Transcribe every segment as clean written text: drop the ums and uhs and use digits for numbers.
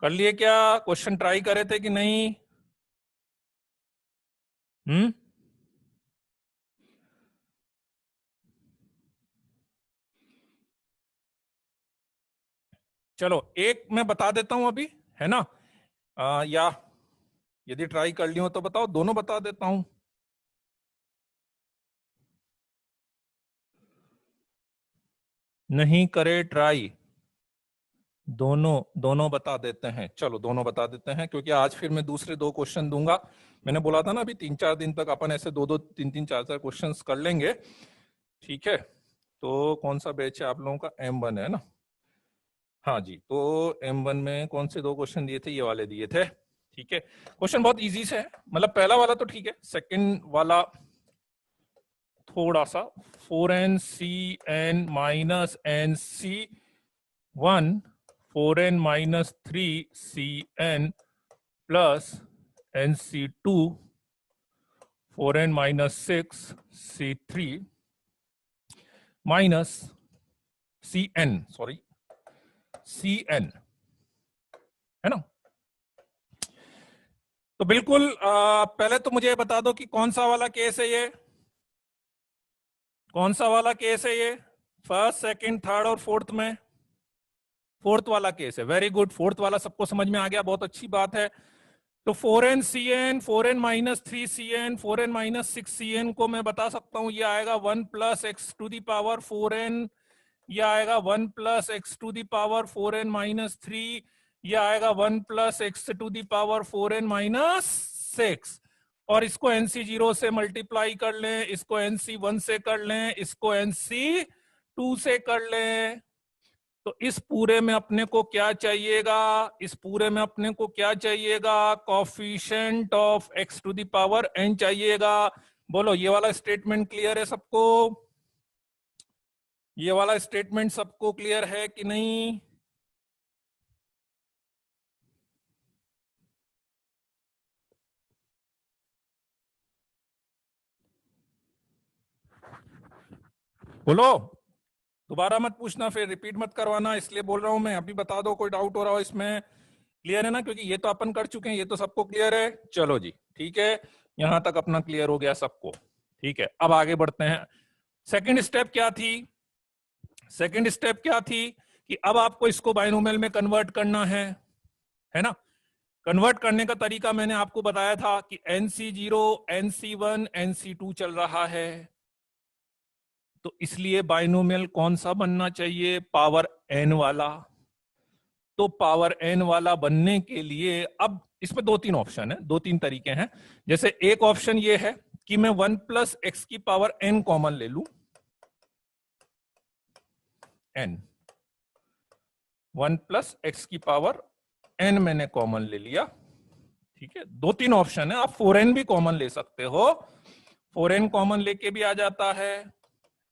कर लिए क्या? क्वेश्चन ट्राई करे थे कि नहीं? चलो एक मैं बता देता हूं अभी, है ना? या यदि ट्राई कर लियो तो बताओ, दोनों बता देता हूं। नहीं करे ट्राई, दोनों दोनों बता देते हैं। चलो दोनों बता देते हैं, क्योंकि आज फिर मैं दूसरे दो क्वेश्चन दूंगा। मैंने बोला था ना अभी 3-4 दिन तक अपन ऐसे दो दो तीन तीन चार चार क्वेश्चंस कर लेंगे, ठीक है? तो कौन सा बैच है आप लोगों का? M1 है ना? हाँ जी, तो M1 में कौन से दो क्वेश्चन दिए थे? ये वाले दिए थे, ठीक है? क्वेश्चन बहुत इजी से है, मतलब पहला वाला तो ठीक है, सेकंड वाला थोड़ा सा। 4n minus NC1 4n minus 3CN plus NC2 4n minus 6C3 minus CN, sorry CN, है ना? तो बिल्कुल पहले तो मुझे बता दो कि कौन सा वाला केस है ये, कौन सा वाला केस है ये? फर्स्ट, सेकंड, थर्ड और फोर्थ में? फोर्थ वाला केस है। वेरी गुड, फोर्थ वाला सबको समझ में आ गया, बहुत अच्छी बात है। तो 4nCN 4n minus 3CN 4n minus 6CN को मैं बता सकता हूं, ये आएगा 1 plus x to the power 4n, ये आएगा 1 plus x to the power 4n minus 3, ये आएगा 1 plus x to the power 4n minus 6। और इसको NC0 से मल्टीप्लाई कर लें, इसको NC1 से कर लें, इसको NC2 से कर लें। तो इस पूरे में अपने को क्या चाहिएगा? इस पूरे में अपने को क्या चाहिएगा? Coefficient of x to the power n चाहिएगा। बोलो, ये वाला स्टेटमेंट क्लियर है सबको? ये वाला स्टेटमेंट सबको क्लियर है कि नहीं? बोलो, दोबारा मत पूछना, फिर रिपीट मत करवाना, इसलिए बोल रहा हूं मैं। अभी बता दो कोई डाउट हो रहा हो इसमें। क्लियर है ना? क्योंकि ये तो अपन कर चुके हैं, ये तो सबको क्लियर है। चलो जी, ठीक है, यहां तक अपना क्लियर हो गया सबको, ठीक है? अब आगे बढ़ते हैं। सेकंड स्टेप क्या थी? सेकंड स्टेप क्या थी कि अब आपको इसको बाइनोमियल में कन्वर्ट करना है ना? कन्वर्ट करने का तरीका मैंने आपको बताया था कि NC0 NC1 NC2 चल रहा है, तो इसलिए बाइनोमियल कौन सा बनना चाहिए? पावर n वाला। तो पावर n वाला बनने के लिए अब इसमें दो तीन ऑप्शन है, दो तीन तरीके हैं। जैसे एक ऑप्शन ये है कि मैं 1 प्लस एक्स की पावर n कॉमन ले लू, n 1 प्लस एक्स की पावर n मैंने कॉमन ले लिया, ठीक है? दो तीन ऑप्शन है, आप 4n भी कॉमन ले सकते हो, 4n कॉमन लेके भी आ जाता है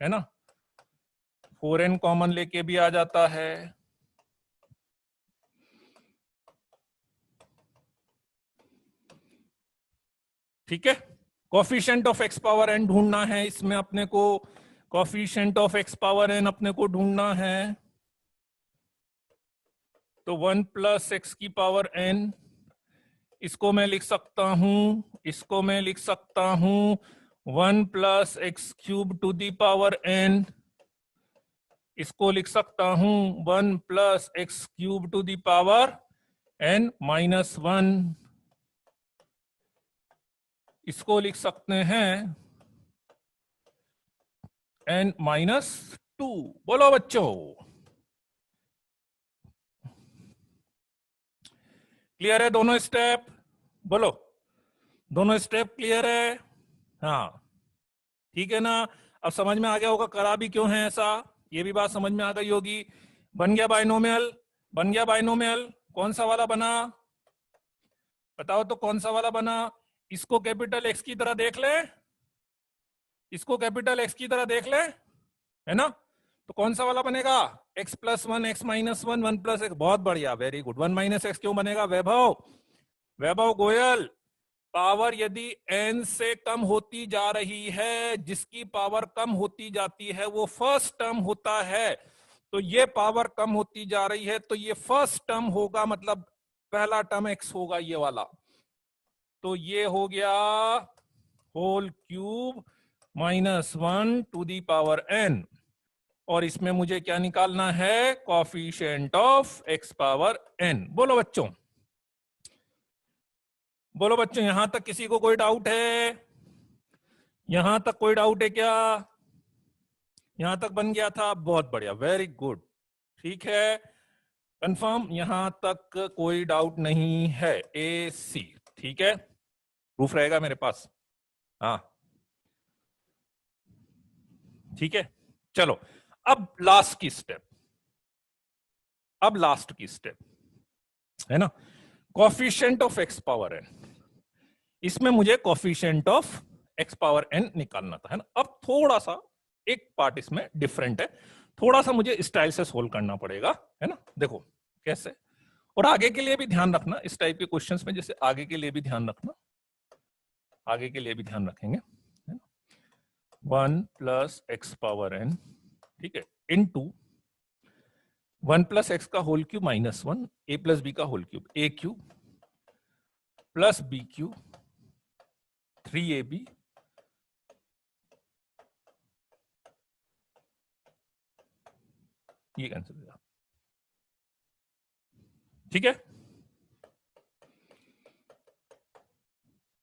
ना? 4n कॉमन लेके भी आ जाता है। ठीक है, coefficient of x power n ढूंढना है इसमें अपने को, coefficient of x power n अपने को ढूंढना है। तो 1 प्लस एक्स की पावर n, इसको मैं लिख सकता हूं, इसको मैं लिख सकता हूं 1 plus x cube to the power n, इसको लिख सकता हूं 1 plus x cube to the power n minus 1, इसको लिख सकते हैं n माइनस 2। बोलो बच्चों, क्लियर है दोनों स्टेप? बोलो, दोनों स्टेप क्लियर है? हाँ, ठीक है ना? अब समझ में आ गया होगा करा भी क्यों है ऐसा, ये भी बात समझ में आ गई होगी। बन गया बाइनोमियल? बन गया बाइनोमियल? कौन सा वाला बना बताओ तो, कौन सा वाला बना? इसको कैपिटल एक्स की तरह देख ले, इसको कैपिटल एक्स की तरह देख ले, है ना? तो कौन सा वाला बनेगा? x plus 1 x minus 1 1 plus x. बहुत बढ़िया, वेरी गुड। 1 माइनस एक्स क्यों बनेगा? वैभव, वैभव गोयल, पावर यदि n से कम होती जा रही है, जिसकी पावर कम होती जाती है वो फर्स्ट टर्म होता है। तो ये पावर कम होती जा रही है, तो ये फर्स्ट टर्म होगा, मतलब पहला टर्म x होगा ये वाला, तो ये हो गया whole cube -1 to the power n, और इसमें मुझे क्या निकालना है, coefficient of x power n। बोलो बच्चों, बोलो बच्चों, यहां तक किसी को कोई डाउट है? यहां तक कोई डाउट है क्या? यहां तक बन गया था? बहुत बढ़िया, वेरी गुड, ठीक है, कंफर्म, यहां तक कोई डाउट नहीं है, ए सी, ठीक है, प्रूफ रहेगा मेरे पास, हाँ ठीक है। चलो अब लास्ट की स्टेप, अब लास्ट की स्टेप है ना, coefficient of x power n। इसमें मुझे coefficient of x power n निकालना था, है ना। अब थोड़ा सा एक पार्ट इसमें डिफरेंट है, थोड़ा सा मुझे स्टाइल से सोल्व करना पड़ेगा, है ना। देखो कैसे, और आगे के लिए भी ध्यान रखना इस टाइप के क्वेश्चंस में, जैसे आगे के लिए भी ध्यान रखना, आगे के लिए भी ध्यान रखेंगे, 1 प्लस एक्स पावर n, ठीक है, इनटू 1 प्लस एक्स का whole cube -1, a plus B का whole cube, a cube plus B cube 3ab ये कैंसिल हो जाएगा, ठीक है,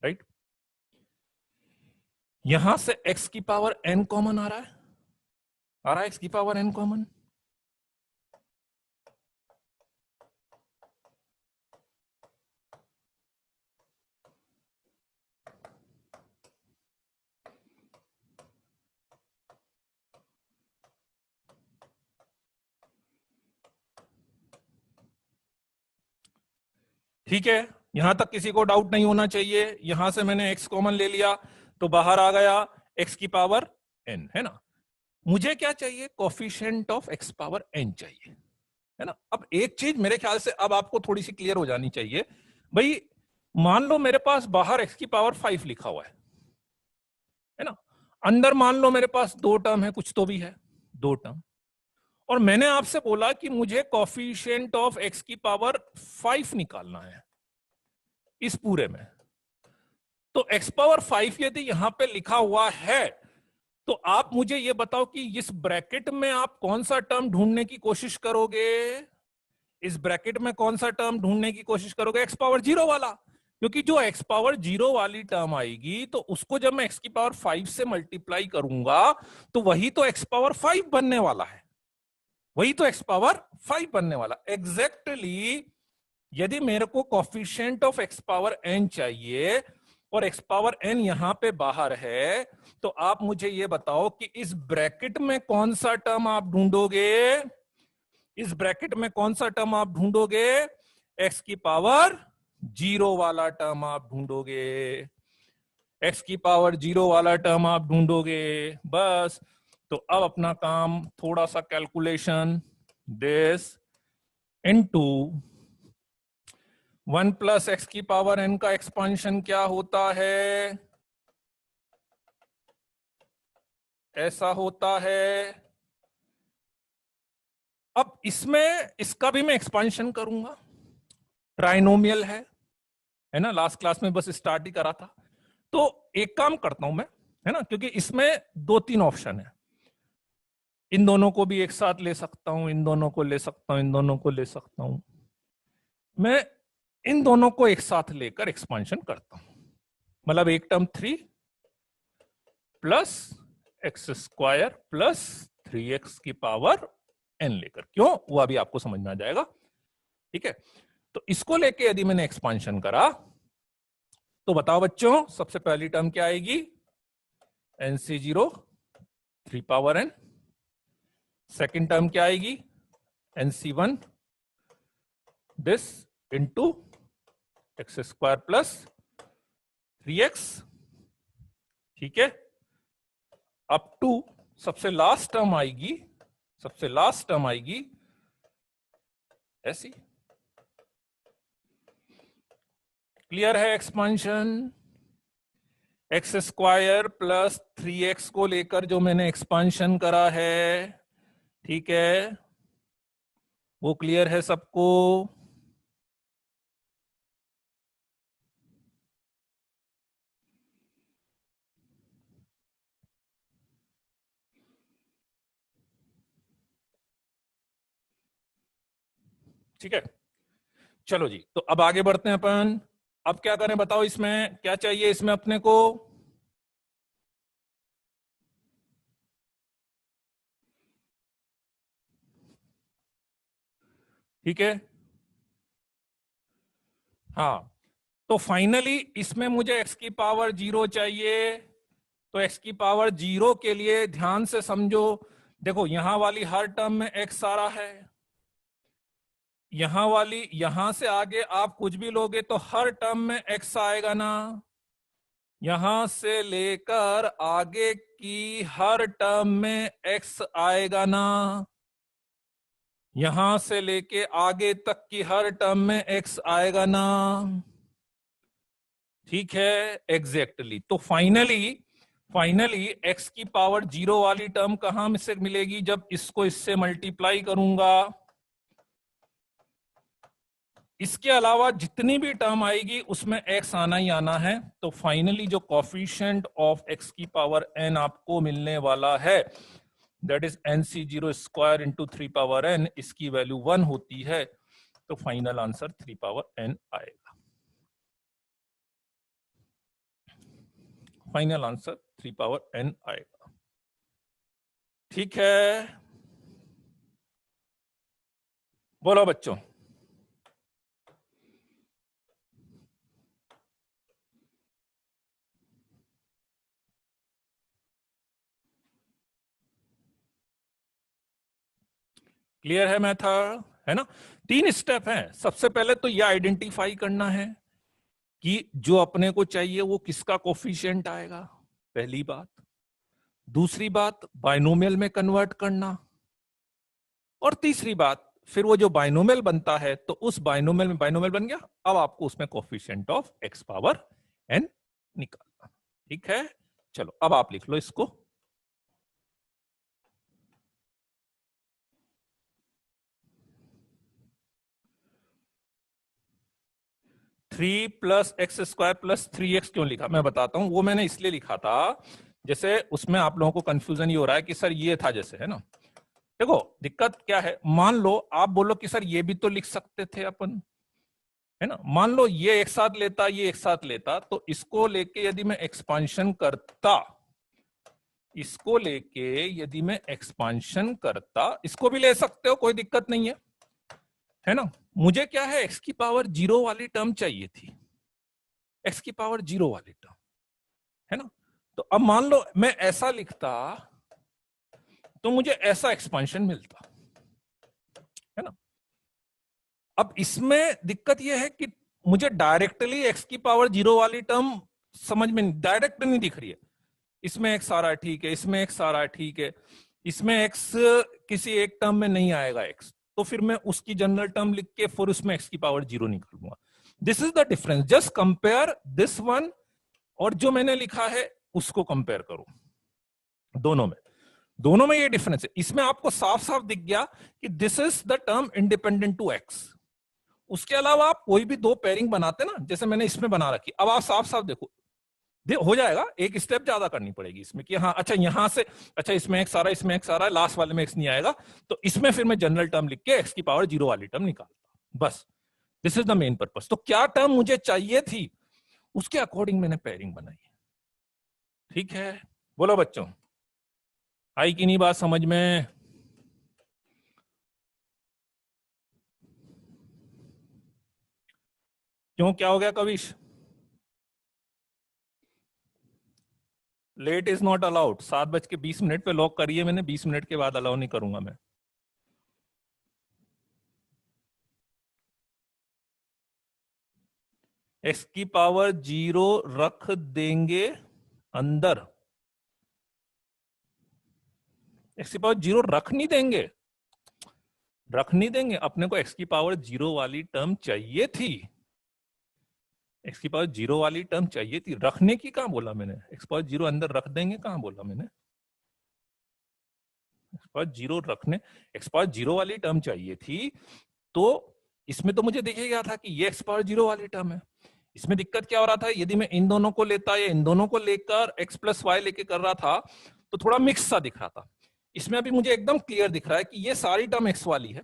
राइट। यहां से x की पावर n कॉमन आ रहा है, आ रहा है x की पावर n कॉमन, ठीक है। यहां तक किसी को डाउट नहीं होना चाहिए, यहां से मैंने x कॉमन ले लिया तो बाहर आ गया x की पावर n, है ना। मुझे क्या चाहिए, coefficient of x power n चाहिए, है ना। अब एक चीज मेरे ख्याल से अब आपको थोड़ी सी क्लियर हो जानी चाहिए भाई, मान लो मेरे पास बाहर x की पावर 5 लिखा हुआ है ना, अंदर मान लो मेरे पास दो टर्म है, कुछ तो भी है, दो टर्म, और मैंने आपसे बोला कि मुझे कोफिशिएंट ऑफ x की पावर 5 निकालना है इस पूरे में। तो x पावर 5 यदि यहां पे लिखा हुआ है, तो आप मुझे ये बताओ कि इस ब्रैकेट में आप कौन सा टर्म ढूंढने की कोशिश करोगे, इस ब्रैकेट में कौन सा टर्म ढूंढने की कोशिश करोगे, x पावर 0 वाला, क्योंकि जो x पावर 0 वाली टर्म आएगी तो उसको जब मैं x की पावर 5 से मल्टीप्लाई करूंगा तो वही तो x पावर 5 बनने वाला है, वही तो x पावर 5 बनने वाला एग्जैक्टली। यदि मेरे को coefficient of x power n चाहिए और x पावर n यहां पे बाहर है, तो आप मुझे ये बताओ कि इस ब्रैकेट में कौन सा टर्म आप ढूंढोगे, इस ब्रैकेट में कौन सा टर्म आप ढूंढोगे, x की पावर 0 वाला टर्म आप ढूंढोगे, x की पावर 0 वाला टर्म आप ढूंढोगे, बस। तो अब अपना काम थोड़ा सा calculation, this into 1 plus x की पावर n का एक्सपांशन क्या होता है, ऐसा होता है। अब इसमें इसका भी मैं एक्सपांशन करूंगा, ट्राइनोमियल है ना, लास्ट क्लास में बस स्टार्ट ही करा था। तो एक काम करता हूं मैं, है ना, क्योंकि इसमें दो तीन ऑप्शन है, इन दोनों को भी एक साथ ले सकता हूं, इन दोनों को ले सकता हूं, इन दोनों को ले सकता हूं, मैं इन दोनों को एक साथ लेकर एक्सपांशन करता हूं, मतलब एक term 3 plus x square plus 3x की पावर n लेकर, क्यों, वो अभी आपको समझ में आ जाएगा, ठीक है। तो इसको लेके यदि मैंने एक्सपांशन करा तो बताओ बच्चों, सबसे पहली टर्म क्या आएगी, NC0 3 power n, second term क्या आएगी, NC1 this into x square plus 3x, ठीक है, अप टू सबसे लास्ट टर्म आएगी, सबसे लास्ट टर्म आएगी ऐसी। क्लियर है expansion, x square plus 3x को लेकर जो मैंने एक्सपांशन करा है, ठीक है, वो क्लियर है सबको, ठीक है, चलो जी, तो अब आगे बढ़ते हैं अपन। अब क्या करें बताओ, इसमें क्या चाहिए इसमें अपने को? ठीक है, हाँ, तो फाइनली इसमें मुझे x की पावर 0 चाहिए। तो x की पावर 0 के लिए ध्यान से समझो, देखो यहां वाली हर टर्म में x आ रहा है, यहां वाली, यहां से आगे आप कुछ भी लोगे तो हर टर्म में x आएगा ना, यहां से लेकर आगे की हर टर्म में x आएगा ना, यहां से लेके आगे तक की हर टर्म में x आएगा ना। ठीक है, एग्जैक्टली तो फाइनली x की पावर 0 वाली टर्म कहां से मिलेगी? जब इसको इससे मल्टीप्लाई करूंगा, इसके अलावा जितनी भी टर्म आएगी उसमें x आना ही आना है। तो फाइनली जो कोफिशिएंट ऑफ x की पावर n आपको मिलने वाला है, that is nc0 square into 3 power n, इसकी वैल्यू 1 होती है। तो फाइनल आंसर 3 पावर n आएगा। फाइनल आंसर 3 पावर n आएगा। ठीक है, बोलो बच्चों। क्लियर है मेथड, है ना? 3 स्टेप है। सबसे पहले तो यह आइडेंटिफाई करना है कि जो अपने को चाहिए वो किसका कोफिशिएंट आएगा, पहली बात। दूसरी बात, बाइनोमियल में कन्वर्ट करना। और तीसरी बात, फिर वो जो बाइनोमियल बनता है तो उस बाइनोमियल में, बाइनोमियल बन गया, अब आपको उसमें coefficient of x power n निकालना। ठीक है, चलो अब आप लिख लो इसको। 3 plus x square plus 3x क्यों लिखा, मैं बताता हूं। वो मैंने इसलिए लिखा था, जैसे उसमें आप लोगों को कंफ्यूजन ये हो रहा है कि सर ये था जैसे, है ना। देखो दिक्कत क्या है, मान लो आप बोलो कि सर ये भी तो लिख सकते थे अपन, है ना। मान लो ये एक साथ लेता, ये एक साथ लेता, तो इसको लेके यदि मैं एक्सपांशन करता, इसको लेके यदि मैं एक्सपांशन करता, इसको भी ले सकते हो, कोई दिक्कत नहीं है ना। मुझे क्या है, एक्स की पावर 0 वाली टर्म चाहिए थी, एक्स की पावर 0 वाली टर्म, है ना। तो अब मान लो मैं ऐसा लिखता तो मुझे ऐसा एक्सपांशन मिलता, है ना। अब इसमें दिक्कत यह है कि मुझे डायरेक्टली एक्स की पावर 0 वाली टर्म समझ में डायरेक्ट नहीं दिख रही है। इसमें एक्स आ रहा है, ठीक है, इसमें एक्स आ रहा है, ठीक है, इसमें एक्स किसी एक टर्म में नहीं आएगा एक्स, तो फिर मैं उसकी जनरल टर्म लिख के फिर उसमें एक्स की पावर 0 निकालूंगा। This is the difference, just compare this one और जो मैंने लिखा है उसको कंपेयर करो, दोनों में ये डिफरेंस है। इसमें आपको साफ साफ दिख गया कि this is the term independent to x. उसके अलावा आप कोई भी दो पेयरिंग बनाते ना, जैसे मैंने इसमें बना रखी, अब आप साफ साफ देखो हो जाएगा, एक स्टेप ज्यादा करनी पड़ेगी इसमें कि हाँ अच्छा यहां से, अच्छा इसमें एक्स आ रहा है, इसमें एक्स आ रहा है, लास्ट वाले में एक्स नहीं आएगा, तो इसमें फिर मैं जनरल टर्म लिख के एक्स की पावर 0 वाली टर्म निकालता, बस। This is the main purpose. तो क्या टर्म मुझे चाहिए थी उसके अकॉर्डिंग मैंने पेयरिंग बनाई। ठीक है, बोलो बच्चों, आई कि नहीं बात समझ में? क्यों, क्या हो गया Kavish? Late is not allowed, 7:20 पे लॉक करिए मैंने, 20 मिनट के बाद अलाउ नहीं करूंगा मैं। एक्स की पावर 0 रख देंगे अंदर, एक्स की पावर 0 रख नहीं देंगे, रख नहीं देंगे, अपने को एक्स की पावर 0 वाली टर्म चाहिए थी, एक्स की पावर 0 वाली टर्म चाहिए थी, रखने की कहां बोला मैंने, एक्स पावर 0 अंदर रख देंगे कहां बोला मैंने, एक्स पावर 0 रखने, एक्स पावर 0 वाली टर्म चाहिए थी। तो इसमें तो मुझे देखिए गया था कि ये एक्स पावर 0 वाली टर्म है। इसमें दिक्कत क्या हो रहा था, यदि मैं इन दोनों को लेता या इन दोनों को लेकर एक्स प्लस वाई लेके कर रहा था तो थोड़ा मिक्स सा दिख रहा था। इसमें अभी मुझे एकदम क्लियर दिख रहा है कि ये सारी टर्म एक्स वाली है,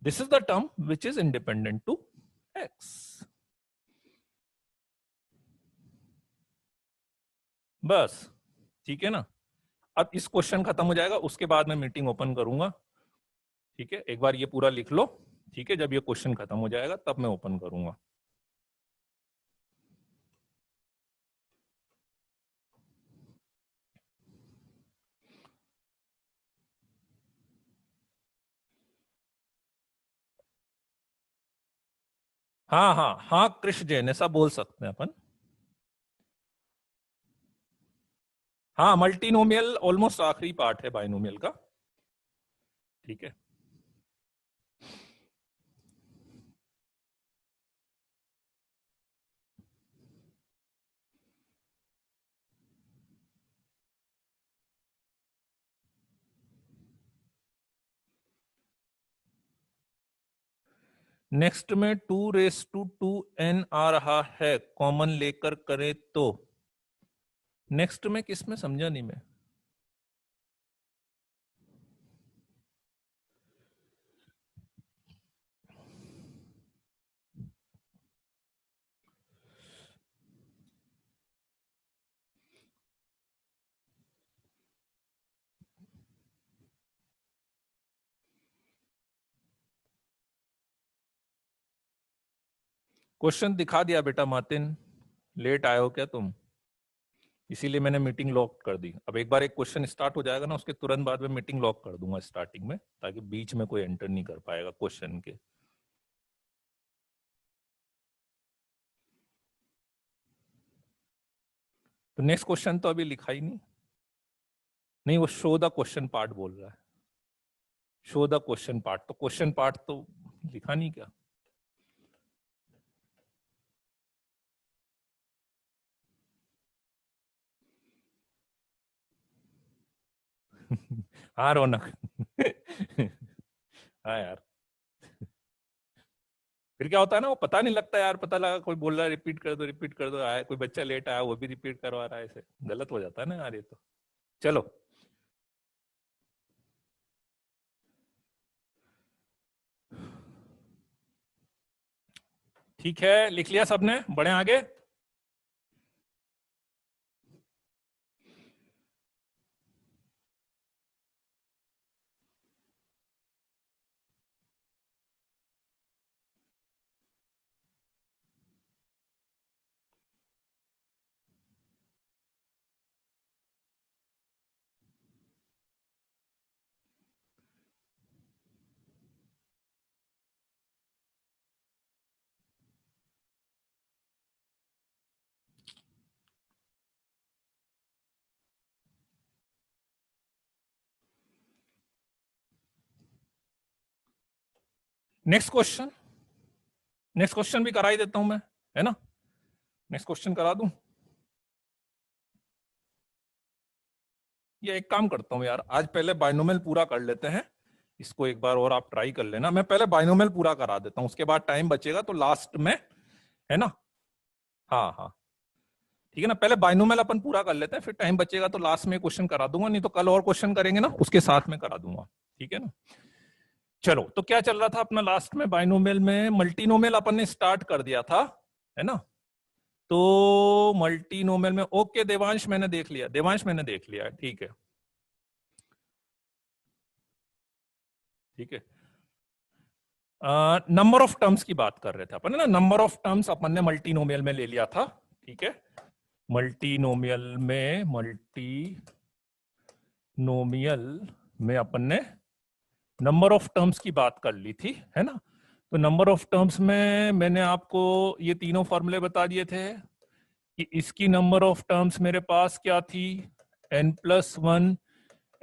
this is the term which is independent to x. बस ठीक है ना। अब इस क्वेश्चन खत्म हो जाएगा, उसके बाद मैं मीटिंग ओपन करूंगा। ठीक है, एक बार ये पूरा लिख लो। ठीक है, जब ये क्वेश्चन खत्म हो जाएगा तब मैं ओपन करूंगा। हाँ हाँ हाँ, कृष्ण जैन ऐसा बोल सकते हैं अपन। हाँ, मल्टीनोमियल ऑलमोस्ट आखिरी पार्ट है बाइनोमियल का। ठीक है, नेक्स्ट में 2⁻²n आ रहा है, कॉमन लेकर करें तो। नेक्स्ट में किस में, समझा नहीं मैं। क्वेश्चन दिखा दिया बेटा मातिन, लेट आए हो क्या तुम, इसीलिए मैंने मीटिंग लॉक कर दी। अब एक बार एक क्वेश्चन स्टार्ट हो जाएगा ना, उसके तुरंत बाद में मीटिंग लॉक कर दूंगा स्टार्टिंग में, ताकि बीच में कोई एंटर नहीं कर पाएगा क्वेश्चन के। तो नेक्स्ट क्वेश्चन तो अभी लिखा ही नहीं। नहीं, वो शो द क्वेश्चन पार्ट बोल रहा है, शो द क्वेश्चन पार्ट, तो क्वेश्चन पार्ट तो लिखा नहीं क्या। हाँ रौनक। हाँ यार, फिर क्या होता है ना, वो पता नहीं लगता यार, पता लगा कोई बोल रहा है रिपीट कर दो रिपीट कर दो, आया कोई बच्चा लेट आया वो भी रिपीट करवा रहा है, ऐसे गलत हो जाता है ना यार ये तो। चलो ठीक है, लिख लिया सबने, बढ़े आगे। नेक्स्ट क्वेश्चन, नेक्स्ट क्वेश्चन भी करा ही देता हूं मैं, है ना। नेक्स्ट क्वेश्चन करा दूं, ये एक काम करता हूं यार, आज पहले बाइनोमियल पूरा कर लेते हैं, इसको एक बार और आप ट्राई कर लेना। मैं पहले बाइनोमियल पूरा करा देता हूं, उसके बाद टाइम बचेगा तो लास्ट में, है ना। हाँ हाँ ठीक है ना, पहले बाइनोमियल अपन पूरा कर लेते हैं, फिर टाइम बचेगा तो लास्ट में क्वेश्चन करा दूंगा, नहीं तो कल और क्वेश्चन करेंगे ना उसके साथ में करा दूंगा। ठीक है ना। चलो, तो क्या चल रहा था अपना लास्ट में, बाइनोमियल में मल्टीनोमियल अपन ने स्टार्ट कर दिया था, है ना। तो मल्टीनोमियल में, ओके देवांश मैंने देख लिया, देवांश मैंने देख लिया, ठीक है ठीक है। नंबर ऑफ टर्म्स की बात कर रहे थे अपन, है ना। नंबर ऑफ टर्म्स अपन ने मल्टीनोमियल में ले लिया था, ठीक है। मल्टीनोमियल में अपन ने नंबर ऑफ टर्म्स की बात कर ली थी, है ना। तो नंबर ऑफ टर्म्स में मैंने आपको ये तीनों फॉर्मूले बता दिए थे कि इसकी नंबर ऑफ टर्म्स मेरे पास क्या थी, n+1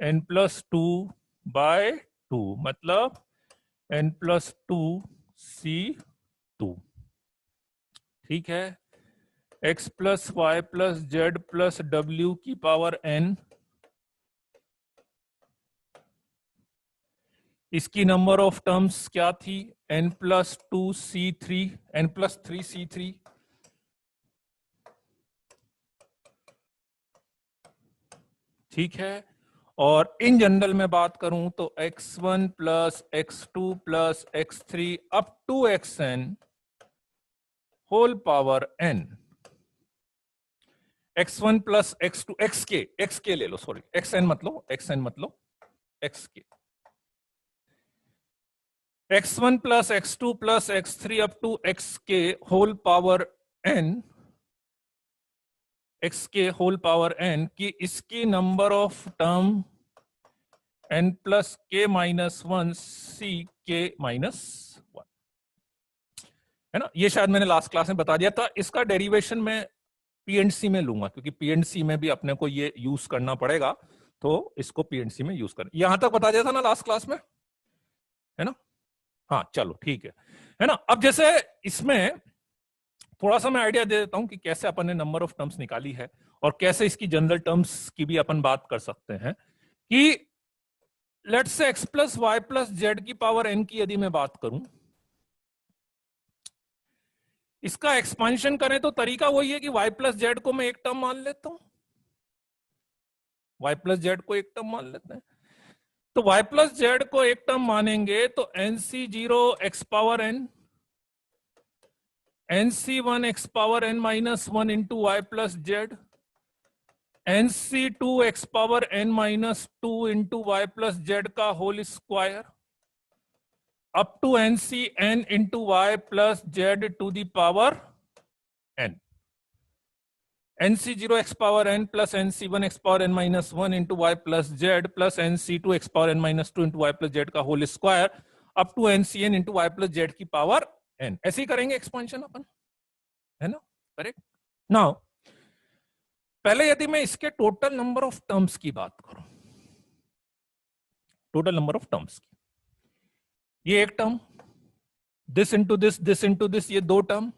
n+2/2, मतलब n+2c2, ठीक है। x+y+z+w⁴n, इसकी नंबर ऑफ टर्म्स क्या थी, n+2c3 n+3c3, ठीक है। और इन जनरल में बात करूं तो x1 plus x2 plus x3 up to xn whole power n, x1 plus x2 xk ले लो, सॉरी xn मत लो, xk, x1 plus x2 plus x3 up to xk whole power n, xk whole power n की इसकी number of term n plus k minus one C K minus one, है ना। ये शायद मैंने लास्ट क्लास में बता दिया था। इसका डेरिवेशन में पीएनसी में लूंगा, क्योंकि पीएनसी में भी अपने को ये यूज करना पड़ेगा, तो इसको पीएनसी में यूज कर, यहां तक बता दिया था ना लास्ट क्लास में, है ना। हाँ चलो ठीक है ना। अब जैसे इसमें थोड़ा सा मैं आइडिया दे देता हूं कि कैसे अपन ने नंबर ऑफ टर्म्स निकाली है और कैसे इसकी जनरल टर्म्स की भी अपन बात कर सकते हैं कि let's say x plus y plus z की पावर n की यदि मैं बात करूं, इसका एक्सपांशन करें तो तरीका वही है कि y प्लस जेड को मैं एक टर्म मान लेता हूं, y प्लस जेड को एक टर्म मान लेते हैं। तो y प्लस जेड को एक टर्म मानेंगे तो nc0 x power n, nc1 x power n minus one into Y plus Z, nc2 x power n minus two into Y plus Z का whole square up to ncn into Y plus Z to the power n, nc0 x power n plus nc1 x power n minus one into Y plus Z plus nc2 x power n minus two into Y plus Z का whole square up to ncn into Y plus z की power n। ऐसे ही करेंगे expansion अपन, है ना, correct. Now पहले यदि मैं इसके टोटल नंबर ऑफ टर्म्स की बात करूं, टोटल नंबर ऑफ टर्म्स की, ये एक टर्म, दिस इंटू दिस, ये दो टर्म,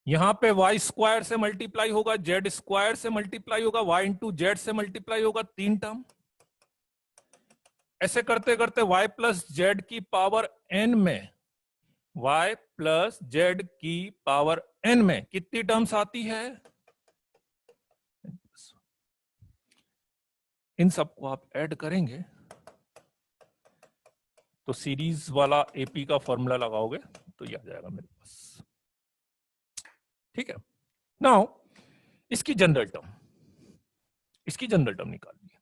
यहां पे y स्क्वायर से मल्टीप्लाई होगा, जेड स्क्वायर से मल्टीप्लाई होगा, y इंटू जेड से मल्टीप्लाई होगा, तीन टर्म। ऐसे करते करते y प्लस जेड की पावर n में, y प्लस जेड की पावर n में कितनी टर्म्स आती है, इन सबको आप ऐड करेंगे तो सीरीज वाला एपी का फॉर्मूला लगाओगे तो ये आ जाएगा मेरे पास, ठीक है। नाउ इसकी जनरल टर्म निकालिए।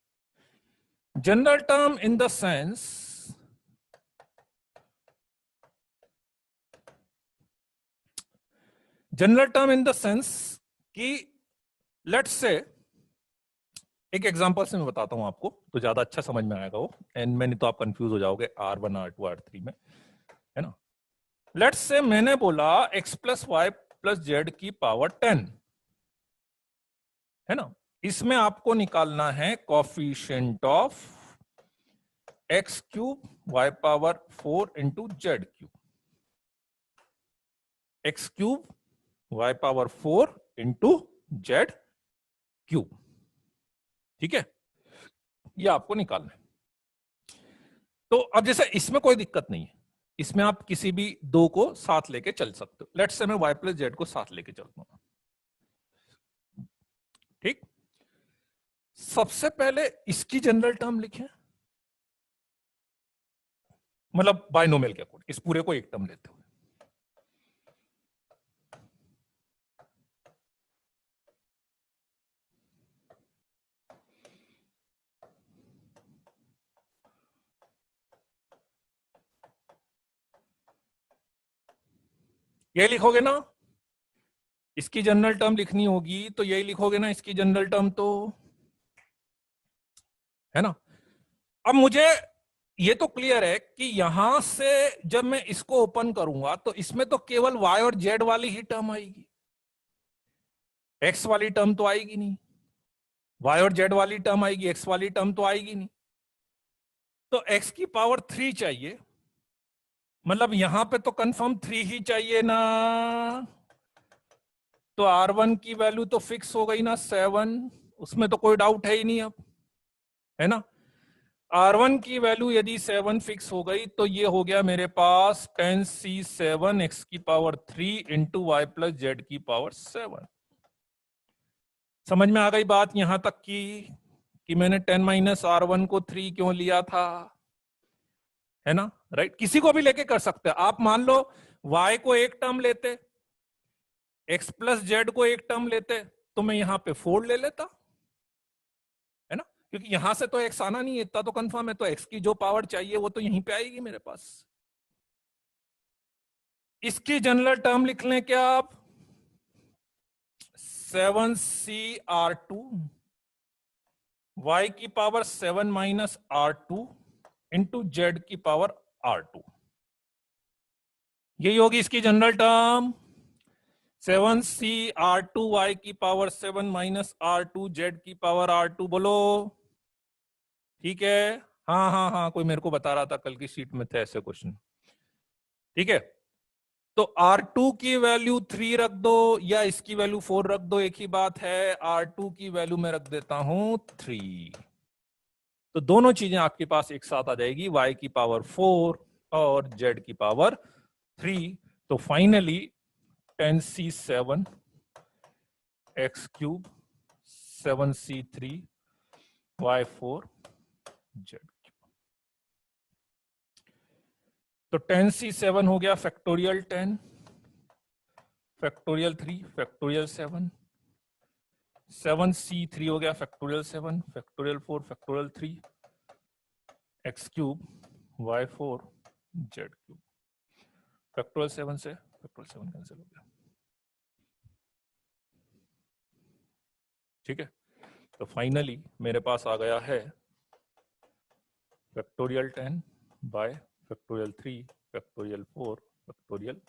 General term in the sense, कि लेट्स से एक एग्जांपल से मैं बताता हूं आपको तो ज्यादा अच्छा समझ में आएगा वो, एंड में नहीं तो आप कंफ्यूज हो जाओगे R1 R2 R3 में, है ना। लेट्स से मैंने बोला x plus y plus z की पावर 10, है ना। इसमें आपको निकालना है coefficient of x cube y power 4 into z cube, x cube y power 4 into z cube, ठीक है, ये आपको निकालना है। तो अब जैसे इसमें कोई दिक्कत नहीं है, इसमें आप किसी भी दो को साथ लेके चल सकते हो। लेट्स से मैं y प्लस जेड को साथ लेके चलता हूं, ठीक। सबसे पहले इसकी जनरल टर्म लिखें, मतलब बाइनोमियल के अकॉर्डिंग इस पूरे को एक टर्म लेते हुए, ये लिखोगे ना, इसकी जनरल टर्म लिखनी होगी तो यही लिखोगे ना, इसकी जनरल टर्म तो, है ना। अब मुझे ये तो क्लियर है कि यहां से जब मैं इसको ओपन करूंगा तो इसमें तो केवल y और z वाली ही टर्म आएगी, x वाली टर्म तो आएगी नहीं, y और z वाली टर्म आएगी, x वाली टर्म तो आएगी नहीं। तो x की पावर 3 चाहिए, मतलब यहां पे तो कंफर्म 3 ही चाहिए ना, तो R1 की वैल्यू तो फिक्स हो गई ना 7, उसमें तो कोई डाउट है ही नहीं अब, है ना। R1 की वैल्यू यदि 7 फिक्स हो गई तो ये हो गया मेरे पास 10c7 x की power 3 into Y plus z की पावर 7। समझ में आ गई बात यहां तक की कि मैंने 10 माइनस R1 को 3 क्यों लिया था, है ना, राइट। किसी को भी लेके कर सकते हैं आप। मान लो y को एक टर्म लेते, x प्लस जेड को एक टर्म लेते, तो मैं यहां पे 4 ले लेता, है ना, क्योंकि यहां से तो x आना नहीं है, इतना तो कंफर्म है, तो x की जो पावर चाहिए वो तो यहीं पे आएगी मेरे पास। इसकी जनरल टर्म लिख लें क्या आप, 7CR2 y की power 7 minus R2 into Z की पावर R2, यही होगी इसकी जनरल टर्म। 7CR2 y की पावर 7 माइनस R2 जेड की पावर R2, बोलो ठीक है। हाँ हाँ हाँ, कोई मेरे को बता रहा था कल की शीट में थे ऐसे क्वेश्चन, ठीक है। तो R2 की वैल्यू 3 रख दो या इसकी वैल्यू 4 रख दो, एक ही बात है। R2 की वैल्यू मैं रख देता हूं 3, तो दोनों चीजें आपके पास एक साथ आ जाएगी, y की पावर 4 और z की पावर 3। तो finally 10C7 x cube 7C3 y4 z। तो 10C7 हो गया फैक्टोरियल 10 फैक्टोरियल 3 फैक्टोरियल 7, 7C3 हो गया factorial 7 factorial 4 factorial 3 x cube y4 z cube. Factorial 7 से फैक्टोरियल 7 कैंसिल हो गया, ठीक है। तो फाइनली मेरे पास आ गया है factorial 10 bye factorial 3 factorial 4 factorial.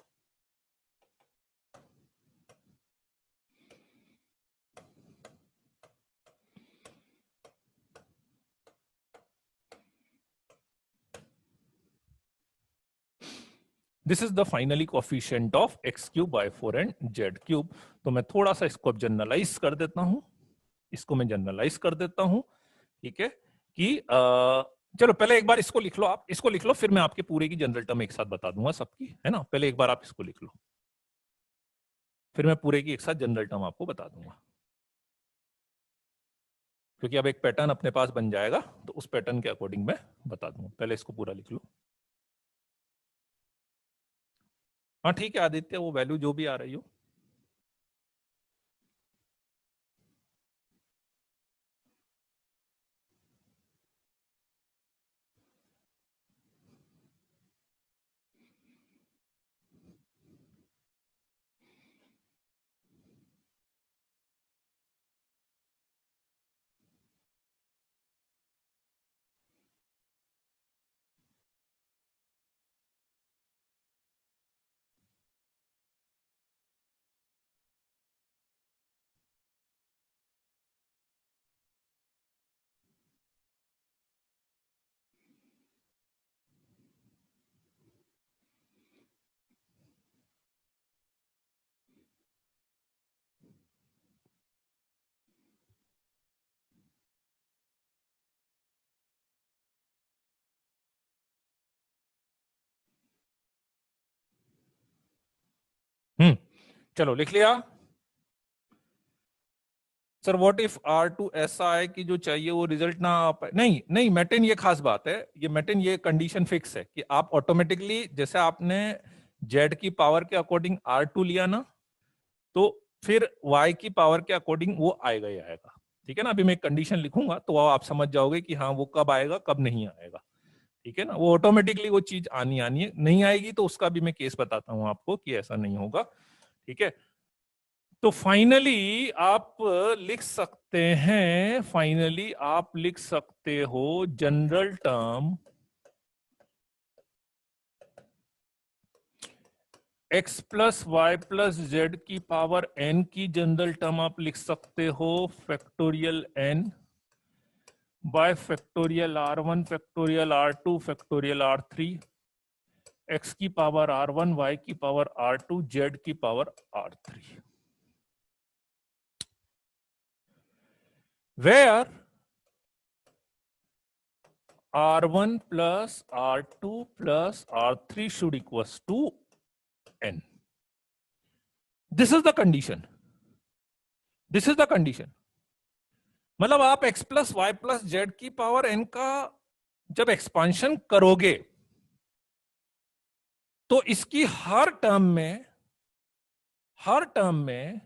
This is the finally coefficient of x cube by 4 and z cube. तो मैं थोड़ा सा इसको अब जनरलाइज कर देता हूं, इसको मैं जनरलाइज कर देता हूं, ठीक है, कि चलो पहले एक बार इसको लिख लो, आप इसको लिख लो, फिर मैं आपके पूरे की जनरल टर्म एक साथ बता दूंगा सबकी, है ना। पहले एक बार आप इसको लिख लो, फिर मैं पूरे की एक साथ जनरल टर्म आपको बता दूंगा, क्योंकि अब एक पैटर्न अपने पास बन जाएगा, तो उस पैटर्न के अकॉर्डिंग मैं बता दूंगा। पहले इसको पूरा लिख लो। हाँ ठीक है आदित्य, वो वैल्यू जो भी आ रही हो। चलो लिख लिया। सर व्हाट इफ R2 ऐसा है कि जो चाहिए वो रिजल्ट ना आ पाए? नहीं नहीं मेटेन, ये खास बात है, ये मेटेन, ये कंडीशन फिक्स है कि आप ऑटोमेटिकली, जैसे आपने Z की पावर के अकॉर्डिंग R2 लिया ना, तो फिर Y की पावर के अकॉर्डिंग वो आएगा ही आएगा, ठीक है ना। अभी मैं एक कंडीशन लिखूंगा तो आप समझ जाओगे कि हाँ वो कब आएगा कब नहीं आएगा, ठीक है ना। वो ऑटोमेटिकली वो चीज आनी आनी है, नहीं आएगी तो उसका भी मैं केस बताता हूं आपको कि ऐसा नहीं होगा, ठीक है। तो फाइनली आप लिख सकते हैं, फाइनली आप लिख सकते हो general term x plus y plus z की पावर n की जनरल टर्म आप लिख सकते हो factorial n by factorial R1 factorial R2 factorial R3 x की पावर R1 y की पावर R2 z की power R3, where R1 plus R2 plus R3 should equals to n. This is the condition. This is the condition. मतलब आप x plus y plus z की power n का जब expansion करोगे तो इसकी हर टर्म में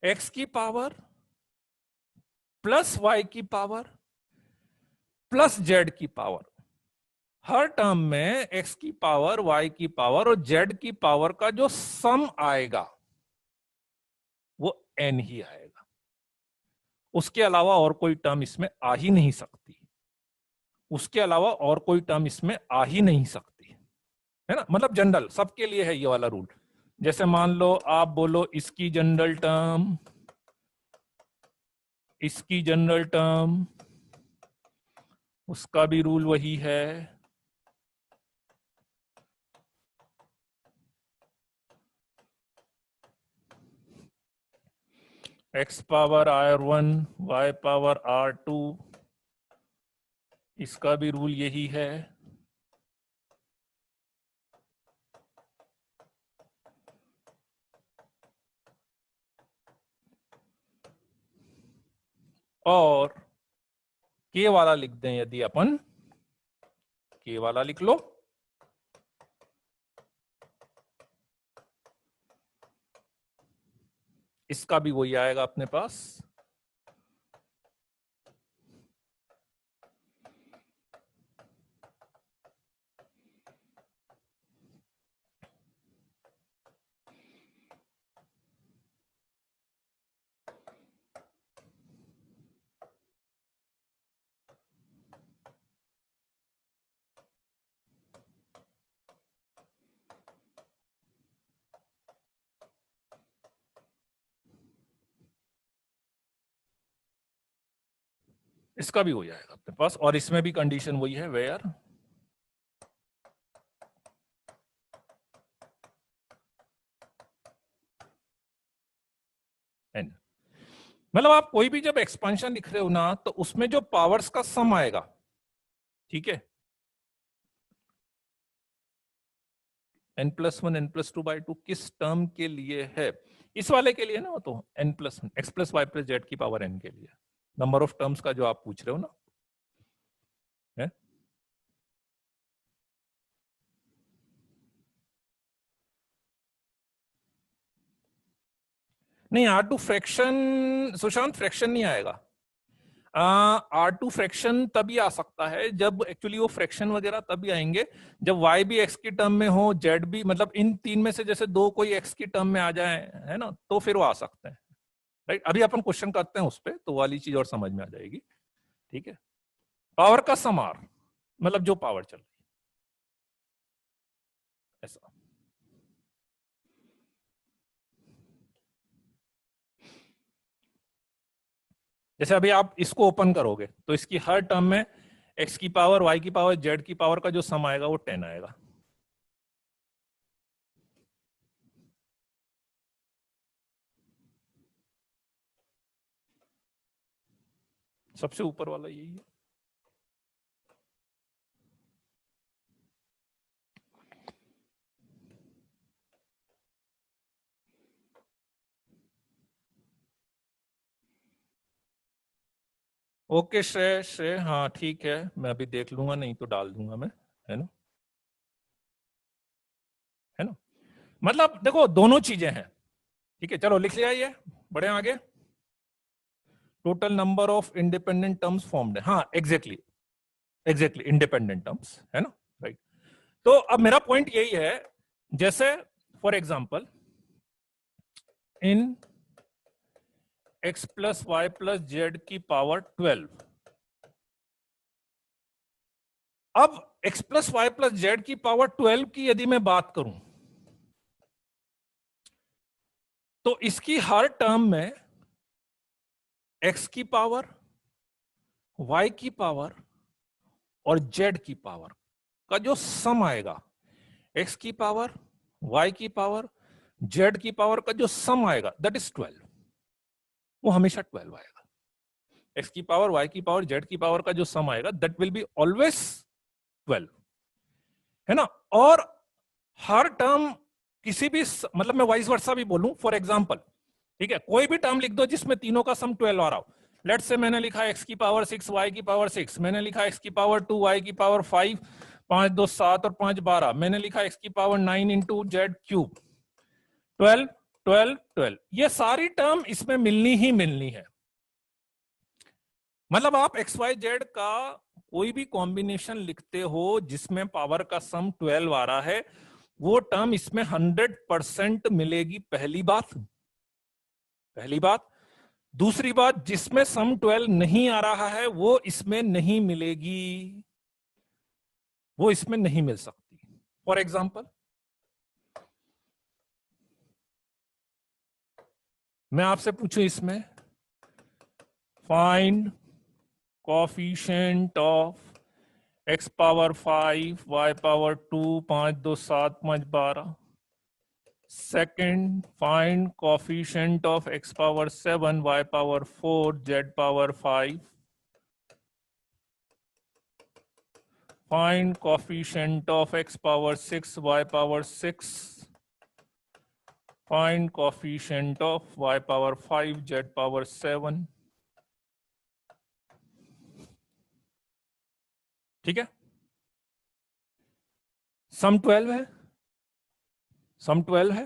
x की पावर प्लस y की पावर प्लस z की पावर, हर टर्म में x की पावर y की पावर और z की पावर का जो सम आएगा वो n ही आएगा। उसके अलावा और कोई टर्म इसमें आ ही नहीं सकती, उसके अलावा और कोई टर्म इसमें आ ही नहीं सकती, है ना। मतलब जनरल सबके लिए है ये वाला रूल। जैसे मान लो आप बोलो इसकी जनरल टर्म, इसकी जनरल टर्म, उसका भी रूल वही है। x power r1 y power r2, इसका भी रूल यही है। और k वाला लिख दें, यदि अपन k वाला लिख लो, इसका भी वही आएगा अपने पास। इसका भी वही आएगा अपने पास, और इसमें भी कंडीशन वही है, वेयर n। मतलब आप कोई भी जब एक्सपांशन लिख रहे हो ना, तो उसमें जो पावर्स का सम आएगा, ठीक है, n+1 n+2/2 किस टर्म के लिए है, इस वाले के लिए ना, वो तो n+1 x plus y plus z की पावर n के लिए, नंबर ऑफ टर्म्स का जो आप पूछ रहे हो ना, है? नहीं, R2 फ्रैक्शन, सुशांत फ्रैक्शन नहीं आएगा। R2 फ्रैक्शन तभी आ सकता है जब एक्चुअली वो फ्रैक्शन वगैरह तभी आएंगे जब y भी x की टर्म में हो, z भी, मतलब इन तीन में से जैसे दो कोई x की टर्म में आ जाए, है ना, तो फिर वो आ सकते हैं, राइट। अभी अपन क्वेश्चन करते हैं उस पर, तो वाली चीज और समझ में आ जाएगी, ठीक है। पावर का समार मतलब जो पावर चल रही ऐसा। जैसे अभी आप इसको ओपन करोगे तो इसकी हर टर्म में x की पावर, y की पावर, z की पावर का जो सम आएगा वो 10 आएगा। सबसे ऊपर वाला यही है। ओके श्रेय, श्रेय हाँ ठीक है, मैं अभी देख लूंगा, नहीं तो डाल दूंगा मैं, है ना, है ना। मतलब देखो दोनों चीजें हैं, ठीक है। चलो लिख लिया ये, बढ़े आगे। Total number of independent terms formed है, हाँ एग्जैक्टली, एग्जैक्टली इंडिपेंडेंट टर्म्स, है ना, राइट। तो अब मेरा पॉइंट यही है, जैसे for example in x plus y plus z की पावर 12, अब x plus y plus z की पावर 12 की यदि मैं बात करूं तो इसकी हर टर्म में x की पावर, y की पावर और z की पावर का जो सम आएगा, x की पावर, y की पावर, z की पावर का जो सम आएगा दैट इज 12, वो हमेशा 12 आएगा। x की पावर, y की पावर, z की पावर का जो सम आएगा दैट विल बी ऑलवेज 12, है ना। और हर टर्म किसी भी, मतलब मैं वाइस वर्सा भी बोलूं, फॉर एग्जांपल, ठीक है, कोई भी टर्म लिख दो जिसमें तीनों का सम 12 आ रहा हो, लेट्स से मैंने लिखा x की पावर 6 y की पावर 6, मैंने लिखा x की पावर 2 y की पावर 5, 5 2 7 और 5 12, मैंने लिखा x की पावर 9 इंटू जेड क्यूब 12 12 12। ये सारी टर्म इसमें मिलनी ही मिलनी है। मतलब आप एक्स वाई जेड का कोई भी कॉम्बिनेशन लिखते हो जिसमें पावर का सम 12 आ रहा है, वो टर्म इसमें 100% मिलेगी। पहली बात। दूसरी बात, जिसमें सम 12 नहीं आ रहा है वो इसमें नहीं मिलेगी, वो इसमें नहीं मिल सकती। फॉर एग्जाम्पल, मैं आपसे पूछूं इसमें find coefficient of x power 5 y power 2 5 2 7 5 12। Second, find coefficient of x power 7 y power 4 z power 5. Find coefficient of x power 6 y power 6. Find coefficient of y power 5 z power 7. ठीक है, सम 12 है, सम 12 है,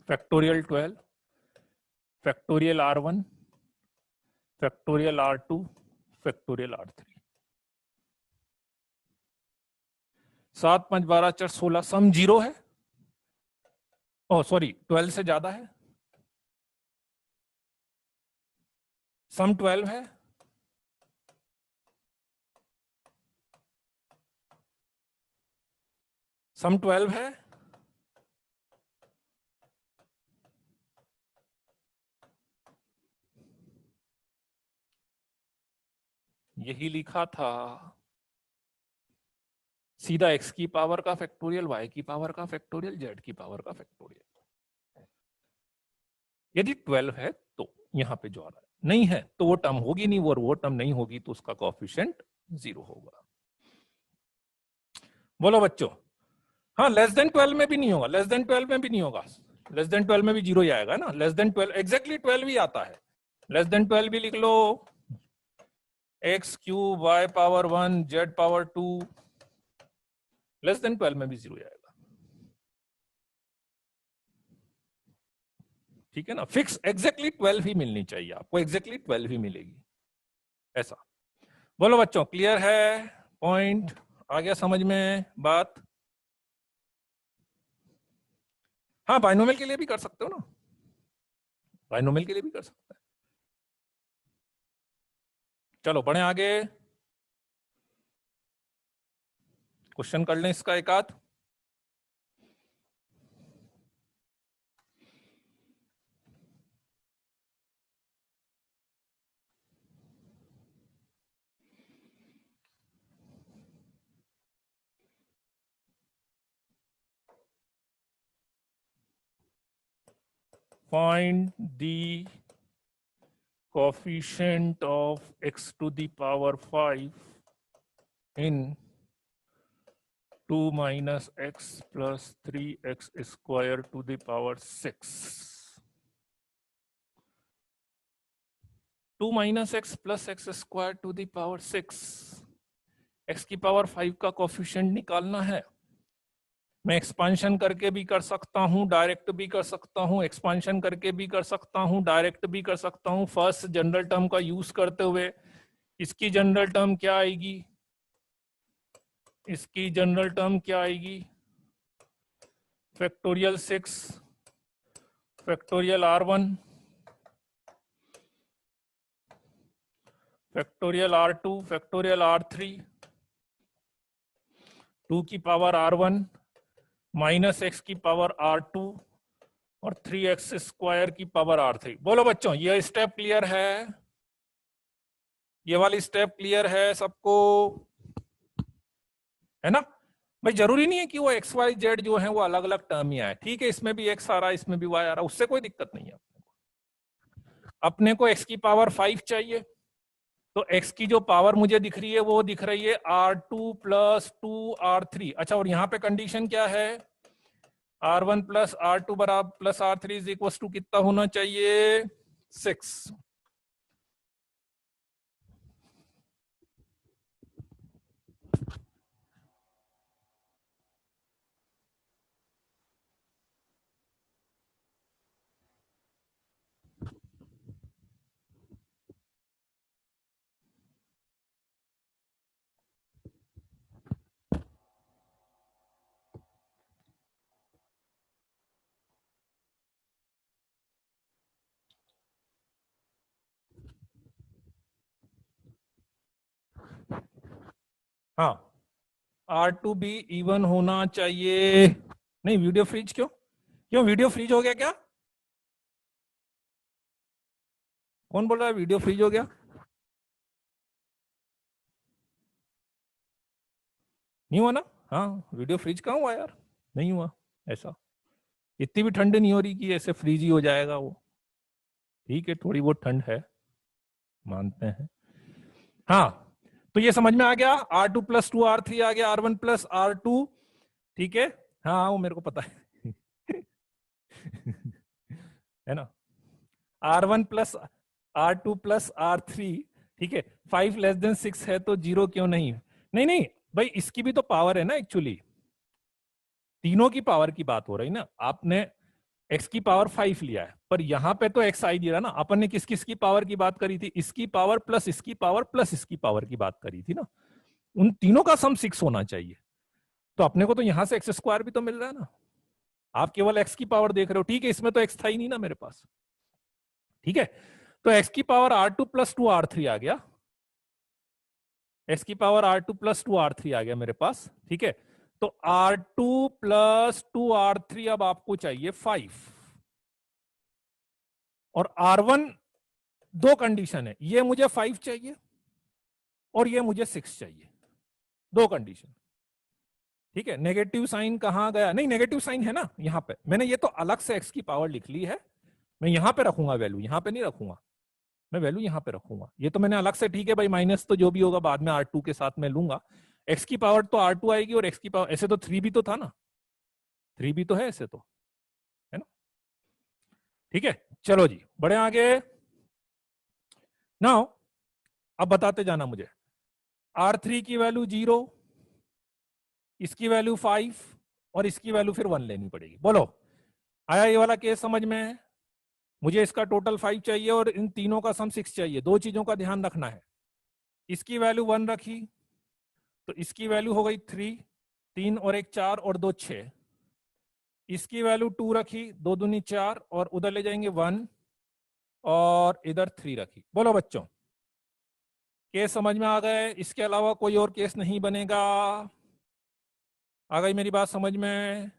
factorial 12, factorial r1, factorial r2, factorial r3। 7 5 12 4 16, सम 0 है। ओ sorry, 12 से ज्यादा है, सम 12 है, सम 12 है, यही लिखा था। सीधा x की पावर का फैक्टोरियल, y की पावर का फैक्टोरियल, z की पावर का फैक्टोरियल। यदि 12 है तो यहां पे जो आ रहा है, नहीं है तो वो टर्म होगी नहीं, वो टर्म नहीं होगी तो उसका कोएफिशिएंट 0 होगा। बोलो बच्चों, हाँ लेस देन 12 में भी नहीं होगा, लेस देन 12 में भी नहीं होगा, लेस देन 12 में भी 0 ही आएगा ना। लेस देन 12 एग्जैक्टली 12 ही आता है, लेस देन 12 भी लिख लो, x cube y power 1 z power 2, less than 12 में भी 0 आएगा। ठीक है ना, फिक्स एग्जैक्टली 12 ही मिलनी चाहिए आपको, एग्जैक्टली 12 ही मिलेगी ऐसा। बोलो बच्चों, क्लियर है पॉइंट? आ गया समझ में बात? हाँ, बाइनोमियल के लिए भी कर सकते हो ना, बाइनोमियल के लिए भी कर सकते हैं। चलो बढ़े आगे, क्वेश्चन कर लें इसका एक आध। Find the coefficient of x to the power 5 in 2 minus x plus 3x square to the power 6. 2 minus x plus x square to the power 6, x की पावर 5 का कोएफिशिएंट निकालना है। मैं एक्सपांशन करके भी कर सकता हूं, डायरेक्ट भी कर सकता हूं, एक्सपांशन करके भी कर सकता हूं, डायरेक्ट भी कर सकता हूं। फर्स्ट जनरल टर्म का यूज करते हुए इसकी जनरल टर्म क्या आएगी, इसकी जनरल टर्म क्या आएगी, factorial 6 factorial r1 factorial r2 factorial r3, 2 की पावर r1 माइनस x की पावर r2 और 3x स्क्वायर की पावर r3। बोलो बच्चों, ये स्टेप क्लियर है? ये वाली स्टेप क्लियर है सबको? है ना भाई, जरूरी नहीं है कि वो एक्स वाई जेड जो है वो अलग अलग टर्म ही आए। ठीक है, इसमें भी x आ रहा है, इसमें भी y आ रहा है, उससे कोई दिक्कत नहीं है। अपने को x की पावर 5 चाहिए, तो x की जो पावर मुझे दिख रही है वो दिख रही है r2 प्लस 2r3। अच्छा, और यहाँ पे कंडीशन क्या है, r1 प्लस r2 बराबर plus r3 is equal to कितना होना चाहिए, 6। हाँ, R2 भी इवन होना चाहिए। नहीं, वीडियो फ्रीज क्यों? क्यों वीडियो फ्रीज हो गया क्या? कौन बोल रहा है वीडियो फ्रीज हो गया? नहीं हुआ ना? हाँ, वीडियो फ्रीज कहाँ हुआ यार? नहीं हुआ ऐसा। इतनी भी ठंड नहीं हो रही कि ऐसे फ्रीज ही हो जाएगा वो। ठीक है, थोड़ी बहुत ठंड है, मानते हैं। हाँ, तो ये समझ में आ गया। R2 + 2 R3 आ गया, R1 + R2। ठीक है। हाँ, वो मेरे को पता है। है ना? R1 + R2 + R3। ठीक है। 5 < 6 है तो 0 क्यों नहीं? नहीं नहीं भाई, इसकी भी तो पावर है ना एक्चुअली। तीनों की पावर की बात हो रही ना। आपने x की पावर 5 लिया है, पर यहां पे तो x आई दे रहा ना। अपन ने किस किस की पावर की बात करी थी? इसकी पावर प्लस इसकी पावर प्लस इसकी पावर की बात करी थी ना। उन तीनों का सम 6 होना चाहिए। तो अपने को तो यहां से x² भी तो मिल रहा है ना। आप केवल x की पावर देख रहे हो। ठीक है, इसमें तो x था ही नहीं ना मेरे पास। ठीक है, तो x की पावर R2 + 2 R3 आ गया। x की पावर R2 + 2 R3 आ गया मेरे पास। ठीक है, तो R2 + 2 R3 अब आपको चाहिए 5। और R1, दो कंडीशन है, ये मुझे 5 चाहिए और ये मुझे 6 चाहिए। दो कंडीशन। ठीक है, नेगेटिव साइन कहां गया? नहीं, नेगेटिव साइन है ना यहां पे। मैंने ये तो अलग से x की पावर लिख ली है। मैं यहां पे रखूंगा वैल्यू, यहां पे नहीं रखूंगा। मैं वैल्यू यहां पे रखूंगा। ये तो मैंने अलग से, ठीक है भाई, माइनस तो जो भी होगा बाद में R2 के साथ मैं लूंगा। x की पावर तो R2 आएगी और x की पावर, ऐसे तो 3 भी तो था ना। 3 भी तो है ऐसे तो, है ना? ठीक है, चलो जी बढ़े आगे। नाउ अब बताते जाना मुझे। R3 की वैल्यू 0, इसकी वैल्यू 5 और इसकी वैल्यू फिर 1 लेनी पड़ेगी। बोलो, आया ये वाला केस समझ में? मुझे इसका टोटल 5 चाहिए और इन तीनों का सम 6 चाहिए। दो चीजों का ध्यान रखना है। इसकी वैल्यू 1 रखी तो इसकी वैल्यू हो गई 3। 3 और 1 4 और 2 6। इसकी वैल्यू 2 रखी, 2 दूनी 4 और उधर ले जाएंगे 1 और इधर 3 रखी। बोलो बच्चों, केस समझ में आ गए? इसके अलावा कोई और केस नहीं बनेगा। आ गई मेरी बात समझ में?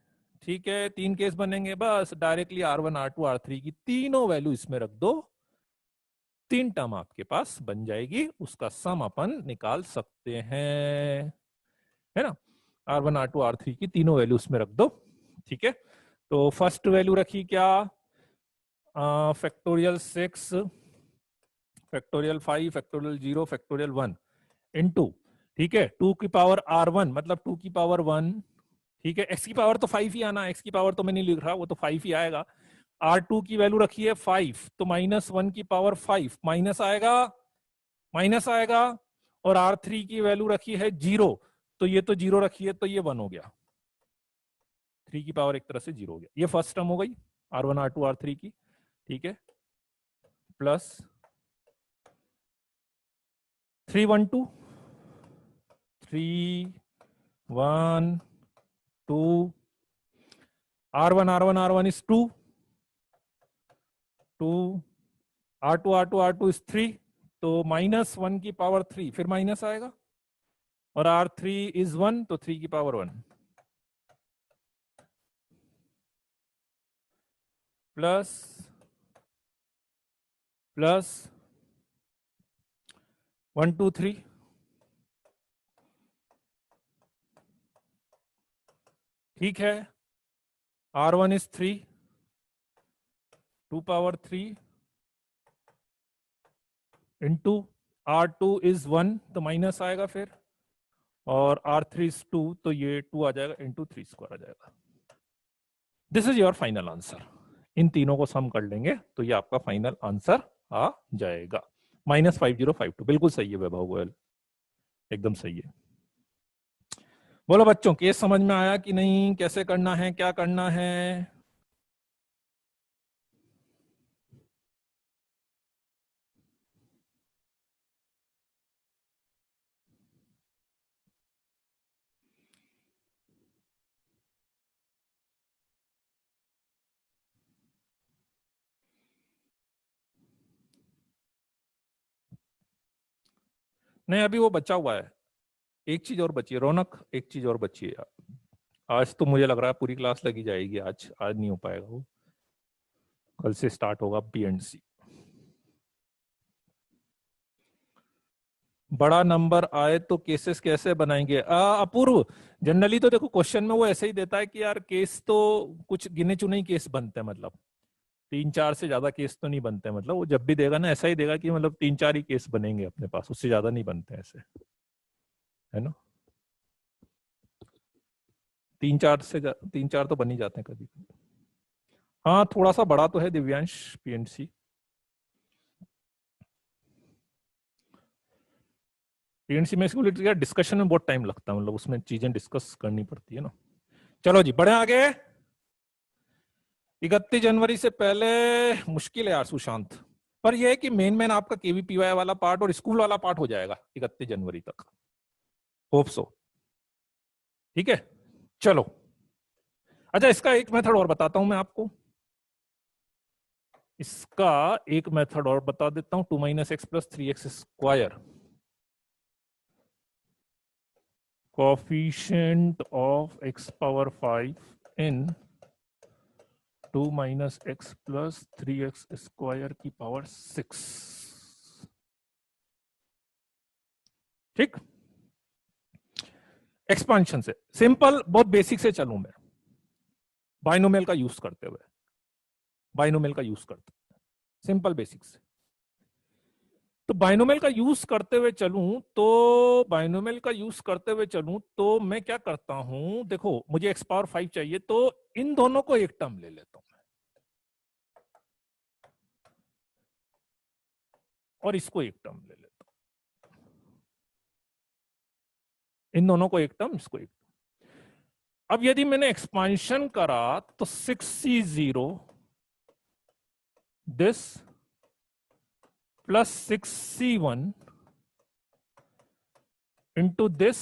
ठीक है, 3 केस बनेंगे बस। डायरेक्टली R1 R2 R3 की तीनों वैल्यू इसमें रख दो। 3 टर्म आपके पास बन जाएगी, उसका सम अपन निकाल सकते हैं, है ना? R1 R2 R3 की तीनों वैल्यू उसमें रख दो। ठीक है, तो फर्स्ट वैल्यू रखी क्या? Factorial 6, factorial 5, factorial 0, factorial 1 into, ठीक है, 2 की पावर R1 मतलब 2 की पावर 1। ठीक है, x की पावर तो 5 ही आना, x की पावर तो मैं नहीं लिख रहा, वो तो 5 ही आएगा। R2 की वैल्यू रखी है 5, तो -1 की पावर 5 माइनस आएगा, माइनस आएगा। और R3 की वैल्यू रखी है 0, तो ये तो 0 रखी है, तो ये 1 हो गया। 3 की पावर एक तरह से 0 हो गया। ये फर्स्ट टर्म हो गई R1 R2 R3 की। ठीक है, plus 3 1 2, 3 1 2, R1 is 2, 2, R2 is 3, तो -1 की पावर 3 फिर माइनस आएगा, और R3 is 1, तो 3 की पावर 1 प्लस प्लस 1 2 3। ठीक है, R1 is 3, 2 power 3 into R2 is 1, तो माइनस आएगा फिर, और R3 is 2, तो ये 2 आ जाएगा इंटू 3² आ जाएगा। This is your final answer. इन तीनों को सम कर लेंगे तो ये आपका फाइनल आंसर आ जाएगा। -5052, बिल्कुल सही है वैभव गोयल, एकदम सही है। बोलो बच्चों, केस समझ में आया कि नहीं? कैसे करना है, क्या करना है? नहीं, अभी वो बचा हुआ है। एक चीज और बची है रौनक, एक चीज और बची है यार। आज तो मुझे लग रहा है पूरी क्लास लगी जाएगी, आज नहीं हो पाएगा वो, कल से स्टार्ट होगा बी एंड सी। बड़ा नंबर आए तो केसेस कैसे बनाएंगे? अपूर्व, जनरली तो देखो क्वेश्चन में वो ऐसे ही देता है कि यार केस तो कुछ गिने चुने ही केस बनते हैं, मतलब 3-4 से ज्यादा केस तो नहीं बनते, मतलब वो जब भी देगा ना ऐसा ही देगा कि मतलब 3-4 ही केस बनेंगे अपने पास, उससे ज्यादा नहीं बनते ऐसे, है ना। 3-4 तो बन ही जाते हैं कभी कभी। हाँ थोड़ा सा बड़ा तो है दिव्यांश पीएनसी। पीएनसी में इसको डिस्कशन में बहुत टाइम लगता है, मतलब उसमें चीजें डिस्कस करनी पड़ती है ना। चलो जी बढ़े आगे। 31 जनवरी से पहले मुश्किल है यार सुशांत, पर यह है कि मेन आपका केवीपीवाई वाला पार्ट और स्कूल वाला पार्ट हो जाएगा 31 जनवरी तक, होप सो। ठीक है चलो। अच्छा इसका एक मेथड और बताता हूं मैं आपको, इसका एक मेथड और बता देता हूं, 2 - x + 3x square coefficient of x power 5 in 2 - x + 3x square की पावर 6। ठीक, एक्सपांशन से सिंपल, बहुत बेसिक से चलूं मैं, बाइनोमियल का यूज करते हुए, बाइनोमियल का यूज करते सिंपल बेसिक से। तो बाइनोमियल का यूज करते हुए चलूं तो बाइनोमियल का यूज करते हुए चलूं तो मैं क्या करता हूं, देखो मुझे x पावर 5 चाहिए, तो इन दोनों को एक टर्म ले लेता हूं और इसको एक टर्म ले लेता हूं, इन दोनों को एक टर्म, इसको एक। अब यदि मैंने एक्सपांशन करा तो 6c0 this plus 6c1 into this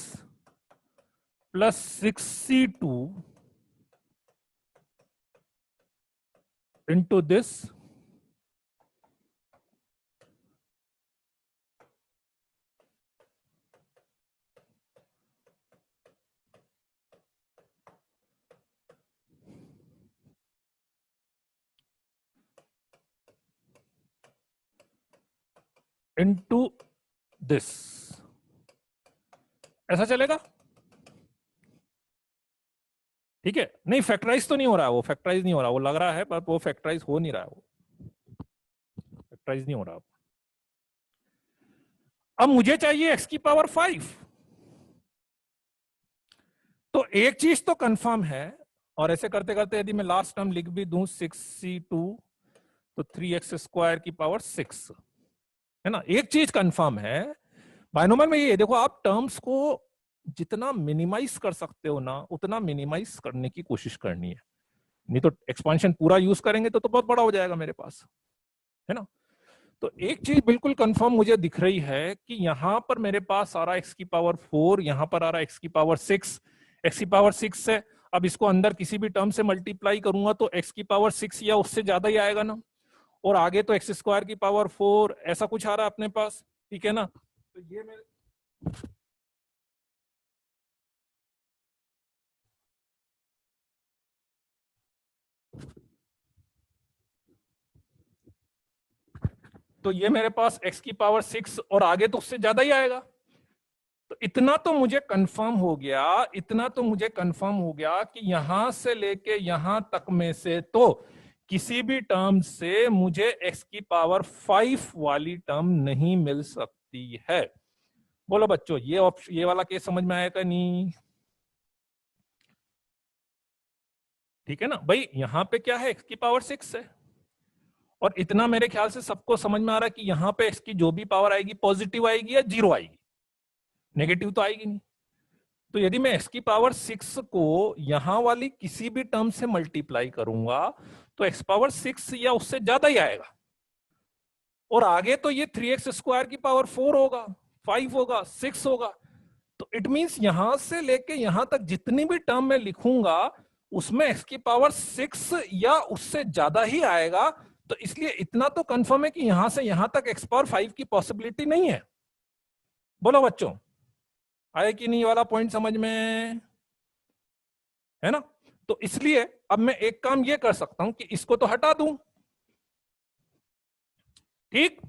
plus 6c2 into this into this, ऐसा चलेगा? ठीक है, नहीं फैक्टराइज तो नहीं हो रहा है, वो फैक्टराइज नहीं हो रहा, वो लग रहा है पर वो फैक्टराइज हो नहीं रहा है, वो फैक्टराइज नहीं हो रहा। अब मुझे चाहिए x की पावर 5, तो एक चीज तो कंफर्म है, और ऐसे करते करते यदि मैं लास्ट टर्म लिख भी दूं 6c2 तो 3x स्क्वायर की पावर 6, है ना। एक चीज कंफर्म है बाइनोमियल में, ये देखो आप टर्म्स को जितना मिनिमाइज कर सकते हो ना उतना मिनिमाइज करने की कोशिश करनी है, नहीं तो एक्सपांशन पूरा यूज करेंगे तो बहुत बड़ा हो जाएगा मेरे पास, है ना। तो एक चीज बिल्कुल कंफर्म मुझे दिख रही है कि यहां पर मेरे पास आ रहा x की पावर 4, यहां पर आ रहा x की पावर 6, x की पावर 6 है। अब इसको अंदर किसी भी टर्म से मल्टीप्लाई करूंगा तो x की पावर 6 या उससे ज्यादा ही आएगा ना, और आगे तो x स्क्वायर की पावर 4 ऐसा कुछ आ रहा है अपने पास, ठीक है ना। तो ये मेरे तो ये मेरे पास x की पावर 6 और आगे तो उससे ज्यादा ही आएगा। तो इतना तो मुझे कंफर्म हो गया, इतना तो मुझे कंफर्म हो गया कि यहां से लेके यहां तक में से तो किसी भी टर्म से मुझे x की पावर 5 वाली टर्म नहीं मिल सकती है। बोलो बच्चों, ये ऑप्शन, ये वाला केस समझ में आएगा नहीं? ठीक है ना भाई, यहां पे क्या है, x की पावर 6 है, और इतना मेरे ख्याल से सबको समझ में आ रहा है कि यहां पे x की जो भी पावर आएगी पॉजिटिव आएगी या जीरो आएगी, नेगेटिव तो आएगी नहीं। तो यदि मैं x की पावर 6 को यहां वाली किसी भी टर्म से मल्टीप्लाई करूंगा तो x पावर 6 या उससे ज्यादा ही आएगा, और आगे तो ये 3x स्क्वायर की पावर 4 होगा, 5 होगा, 6 होगा। तो इट मींस यहां से लेके यहां तक जितनी भी टर्म मैं लिखूंगा उसमें x की पावर 6 या उससे ज्यादा ही आएगा। तो इसलिए इतना तो कंफर्म है कि यहां से यहां तक x पावर 5 की पॉसिबिलिटी नहीं है। बोलो बच्चों, आया कि नहीं वाला पॉइंट समझ में, है ना? तो इसलिए अब मैं एक काम ये कर सकता हूं कि इसको तो हटा दूं, ठीक।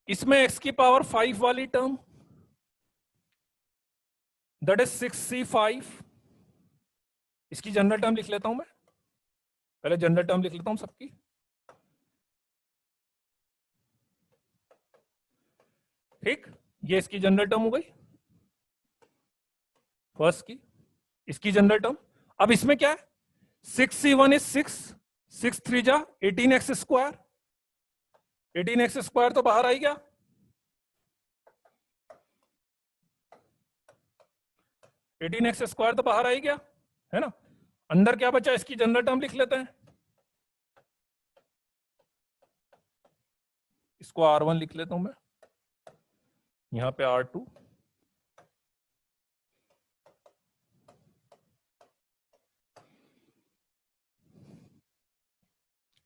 इसमें x की पावर 5 वाली टर्म, दैट इज 6c5, इसकी जनरल टर्म लिख लेता हूं मैं, पहले जनरल टर्म लिख लेता हूं सबकी। ठीक, ये इसकी जनरल टर्म हो गई फर्स्ट की, इसकी जनरल टर्म। अब इसमें क्या है, 6c1 इज 6, 6 3 जा 18x स्क्वायर, 18x स्क्वायर तो बाहर आई गया, 18x स्क्वायर तो बाहर आई गया, है ना? अंदर क्या बचा, इसकी जनरल टर्म लिख लेते हैं, इसको R1 लिख लेता हूं मैं, यहां पे R2,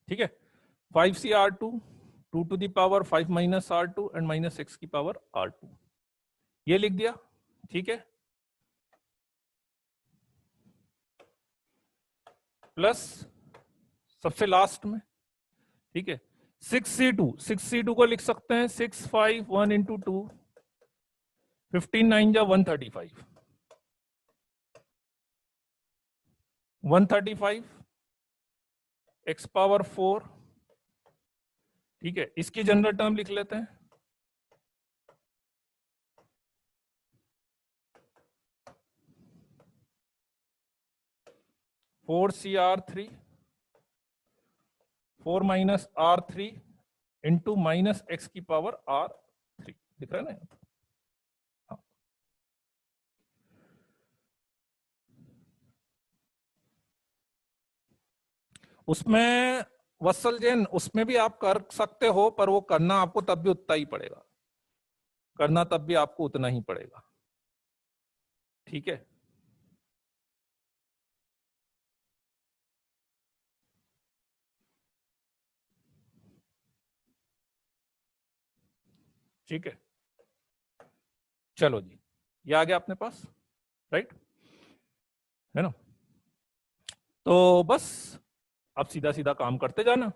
ठीक है। 5cR2, 2 to the power 5 minus R2 and minus 6 की पावर R2, ये लिख दिया, ठीक है। प्लस सबसे लास्ट में, ठीक है, 6c2 को लिख सकते हैं 6 5 1 इंटू 2, 15 9 जा 135, 135 x पावर 4, ठीक है। इसकी जनरल टर्म लिख लेते हैं, four CR3, 4 minus R3 into minus x की पावर R3, दिख रहा है ना? हाँ। उसमें वत्सल जैन, उसमें भी आप कर सकते हो, पर वो करना आपको तब भी उतना ही पड़ेगा, करना तब भी आपको उतना ही पड़ेगा, ठीक है। ठीक है, चलो जी, ये आ गया अपने पास, राइट, है ना? तो बस अब सीधा सीधा काम करते जाना।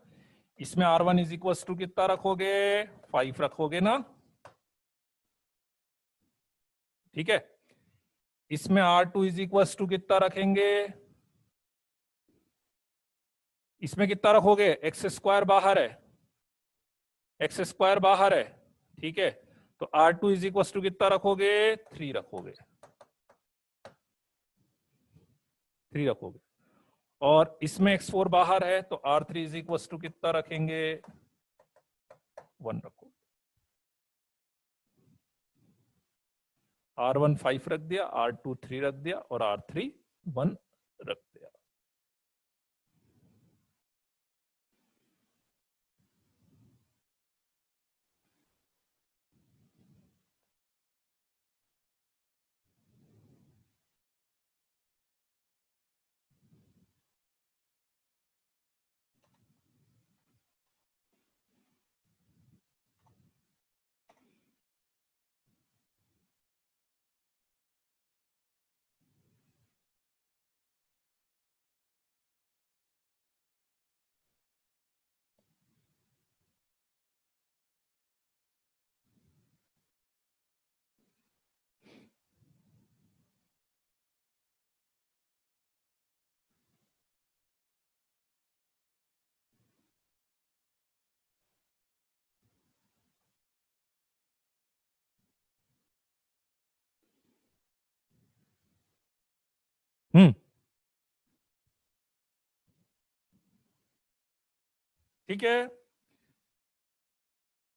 इसमें R1 इज इक्वल टू कितना रखोगे, 5 रखोगे ना, ठीक है। इसमें R2 इज इक्वल टू कितना रखेंगे, इसमें कितना रखोगे, एक्स स्क्वायर बाहर है, एक्स स्क्वायर बाहर है, ठीक है। तो R2 इज इक्वल टू कितना रखोगे, 3 रखोगे, 3 रखोगे। और इसमें x4 बाहर है, तो R3 इज इक्वल टू कितना रखेंगे, 1 रखोगे। R1 5 रख दिया, R2 3 रख दिया, और R3 1 रख दिया। ठीक है,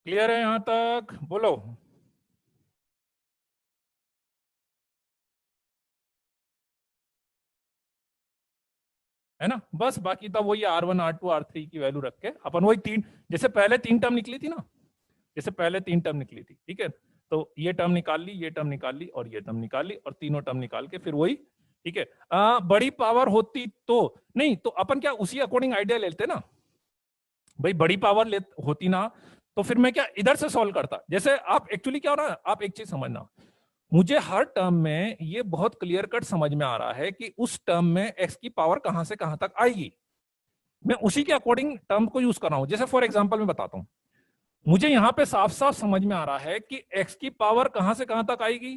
क्लियर है यहां तक, बोलो। है ना? बस बाकी तो वही R1 R2 R3 की वैल्यू रख के अपन वही तीन, जैसे पहले 3 टर्म निकली थी ना, जैसे पहले 3 टर्म निकली थी, ठीक है। तो ये टर्म निकाल ली, ये टर्म निकाल ली, और ये टर्म निकाल ली, और तीनों टर्म निकाल के फिर वही, ठीक है। बड़ी पावर होती तो नहीं, तो अपन क्या उसी अकॉर्डिंग आइडिया लेते ना, भाई बड़ी पावर होती ना, तो फिर मैं क्या इधर से सॉल्व करता। जैसे आप एक्चुअली क्या हो रहा है, आप एक चीज समझना, मुझे हर टर्म में ये बहुत क्लियर कट समझ में आ रहा है कि उस टर्म में एक्स की पावर कहां से कहां तक आएगी, मैं उसी के अकॉर्डिंग टर्म को यूज कर रहा हूं। जैसे फॉर एग्जांपल मैं बताता हूं, मुझे यहां पे साफ साफ समझ में आ रहा है कि एक्स की पावर कहां से कहां तक आएगी,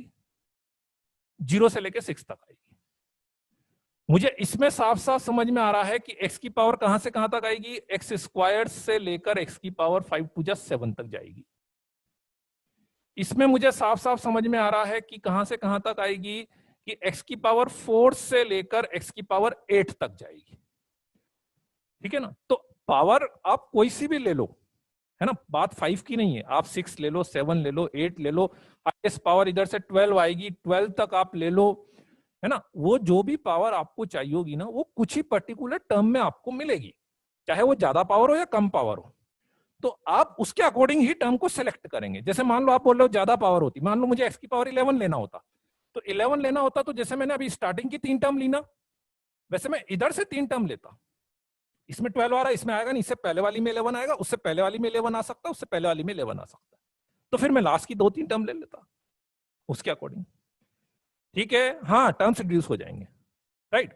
0 से लेकर 6 तक आएगी। मुझे इसमें साफ साफ समझ में आ रहा है कि एक्स की पावर कहां से कहां तक आएगी, एक्स स्क्वायर से लेकर एक्स की पावर 5 टू 7 तक जाएगी। इसमें मुझे साफ साफ समझ में आ रहा है कि कहां से कहां तक आएगी, कि एक्स की पावर 4 से लेकर एक्स की पावर 8 तक जाएगी। ठीक है ना, तो पावर आप कोई सी भी ले लो, है ना, बात 5 की नहीं है, आप 6 ले लो, 7 ले लो, 8 ले लो, हाईएस्ट पावर इधर से 12 आएगी, 12 तक आप ले लो, है ना। वो जो भी पावर आपको चाहिए होगी ना, वो कुछ ही पर्टिकुलर टर्म में आपको मिलेगी, चाहे वो ज्यादा पावर हो या कम पावर हो। तो आप उसके अकॉर्डिंग ही टर्म को सिलेक्ट करेंगे। जैसे मान लो आप बोल रहे हो ज्यादा पावर होती, मान लो मुझे एक्स की पावर 11 लेना होता, तो 11 लेना होता तो जैसे मैंने अभी स्टार्टिंग की 3 टर्म ली ना, वैसे मैं इधर से 3 टर्म लेता। इसमें 12 आ रहा है, इसमें आएगा नहीं, इससे पहले वाली में 11 आएगा, उससे पहले वाली में 11 आ सकता है, उससे पहले वाली में 11 आ सकता है। तो फिर मैं लास्ट की 2-3 टर्म ले लेता उसके अकॉर्डिंग। ठीक है, हाँ, टर्म्स रिड्यूस हो जाएंगे, राइट।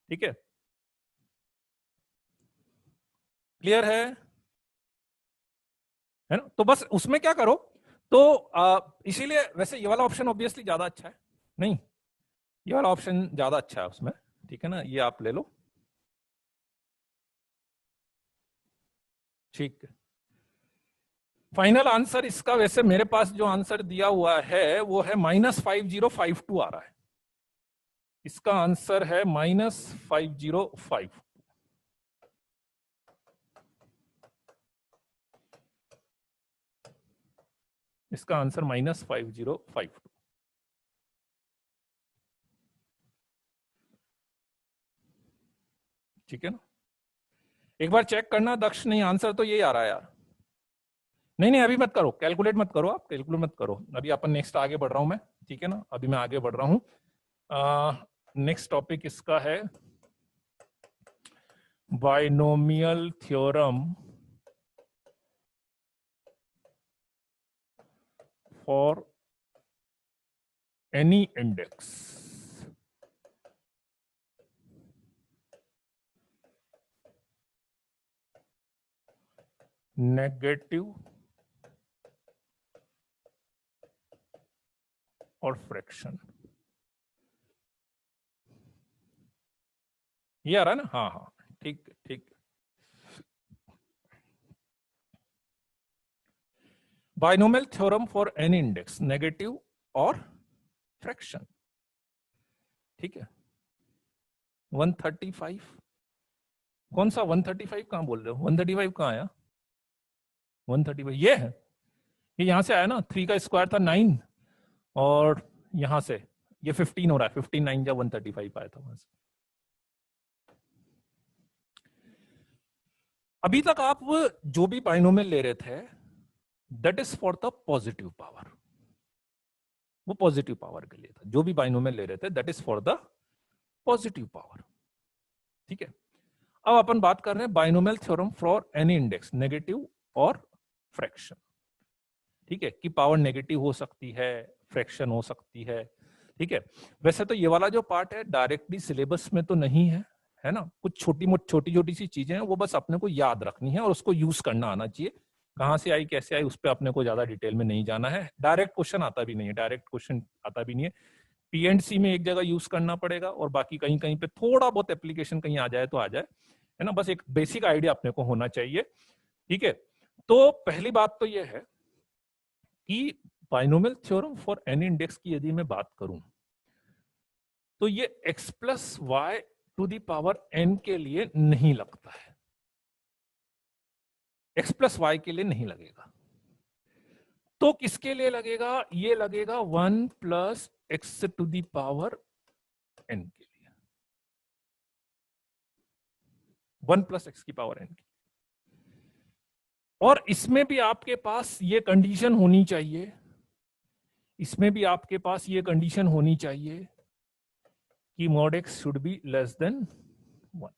ठीक है, क्लियर है ना। तो बस उसमें क्या करो, तो इसीलिए वैसे ये वाला ऑप्शन ऑब्वियसली ज्यादा अच्छा है, नहीं, ये वाला ऑप्शन ज्यादा अच्छा है उसमें। ठीक है ना, ये आप ले लो, ठीक है। फाइनल आंसर इसका वैसे मेरे पास जो आंसर दिया हुआ है वो है -5052 आ रहा है। इसका आंसर है -5052। इसका आंसर -5052। ठीक है ना, एक बार चेक करना दक्ष, नहीं आंसर तो यही आ रहा है यार। नहीं नहीं, अभी मत करो, कैलकुलेट मत करो, आप कैलकुलेट मत करो, अभी अपन नेक्स्ट आगे बढ़ रहा हूं मैं। ठीक है ना, अभी मैं आगे बढ़ रहा हूं। नेक्स्ट टॉपिक इसका है binomial theorem for any index. Negative और फ्रैक्शन, ये आ रहा है ना, हाँ हाँ, ठीक ठीक। Binomial theorem for any index, negative और फ्रैक्शन। ठीक है, 135, कौन सा 135 कहां बोल रहे हो, 135 कहां आया, 135 ये है, ये यहां से आया ना, 3 का स्क्वायर था 9, और यहां से ये 15 हो रहा है, 15 9 या 135 आया था वहां से। अभी तक आप जो भी बाइनोमियल ले रहे थे, that is for the positive power, वो पॉजिटिव पावर के लिए था। जो भी बाइनोमियल ले रहे थे that is for the positive power. ठीक है, अब अपन बात कर रहे हैं binomial theorem for any index, negative और फ्रैक्शन। ठीक है, कि पावर नेगेटिव हो सकती है, फ्रैक्शन हो सकती है। ठीक है, वैसे तो ये वाला जो पार्ट है डायरेक्टली सिलेबस में तो नहीं है, है ना, कुछ छोटी छोटी सी चीजें हैं, वो बस अपने को याद रखनी है और उसको यूज करना आना चाहिए। कहां से आई कैसे आई उस पर अपने को ज्यादा डिटेल में नहीं जाना है, डायरेक्ट क्वेश्चन आता भी नहीं है, डायरेक्ट क्वेश्चन आता भी नहीं है। पी एंड सी में एक जगह यूज करना पड़ेगा, और बाकी कहीं कहीं पे थोड़ा बहुत एप्लीकेशन कहीं आ जाए तो आ जाए, है ना, बस एक बेसिक आइडिया अपने को होना चाहिए। ठीक है, तो पहली बात तो यह है कि binomial theorem for any index की यदि मैं बात करूं, तो ये x plus y to the power n के लिए नहीं लगता है, x प्लस वाई के लिए नहीं लगेगा। तो किसके लिए लगेगा, ये लगेगा 1 plus x to the power n के लिए, 1 प्लस एक्स की पावर n की। और इसमें भी आपके पास ये कंडीशन होनी चाहिए, इसमें भी आपके पास ये कंडीशन होनी चाहिए कि mod x should be less than 1,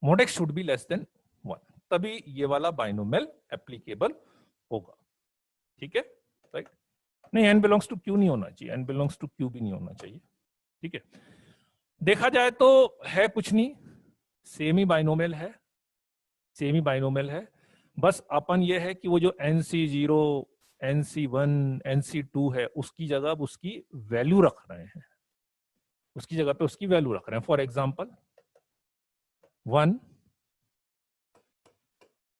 mod x should be less than 1, तभी ये वाला बाइनोमियल एप्लीकेबल होगा। ठीक है, राइट। नहीं, n बिलोंग्स टू q नहीं होना चाहिए, n बिलोंग्स टू q भी नहीं होना चाहिए। ठीक है, देखा जाए तो है कुछ नहीं, सेमी बाइनोमियल है, सेमी बाइनोमियल है। बस अपन ये है कि वो जो NC0, NC1, NC2 है उसकी जगह अब उसकी वैल्यू रख रहे हैं, उसकी जगह पे उसकी वैल्यू रख रहे हैं। For example 1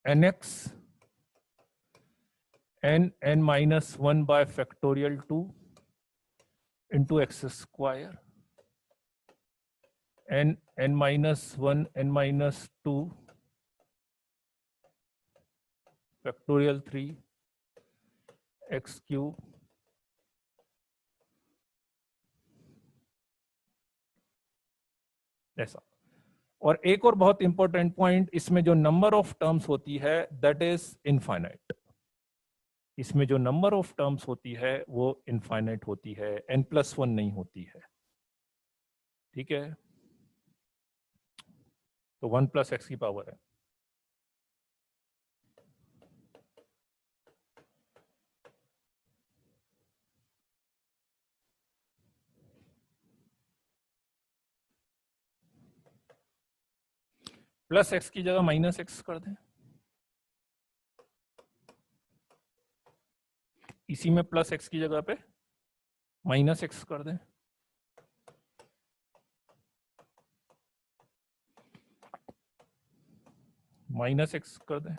nx n minus 1 by factorial 2 into x square n minus 1 n minus 2 factorial 3 x cube ऐसा। और एक और बहुत इंपॉर्टेंट पॉइंट, इसमें जो नंबर ऑफ टर्म्स होती है दैट इज इनफाइनाइट। इसमें जो नंबर ऑफ टर्म्स होती है वो इनफाइनाइट होती है, n+1 नहीं होती है। ठीक है, तो 1 + x की पावर है। +x की जगह -x कर दें, इसी में +x की जगह पे -x कर दें, -x कर दें,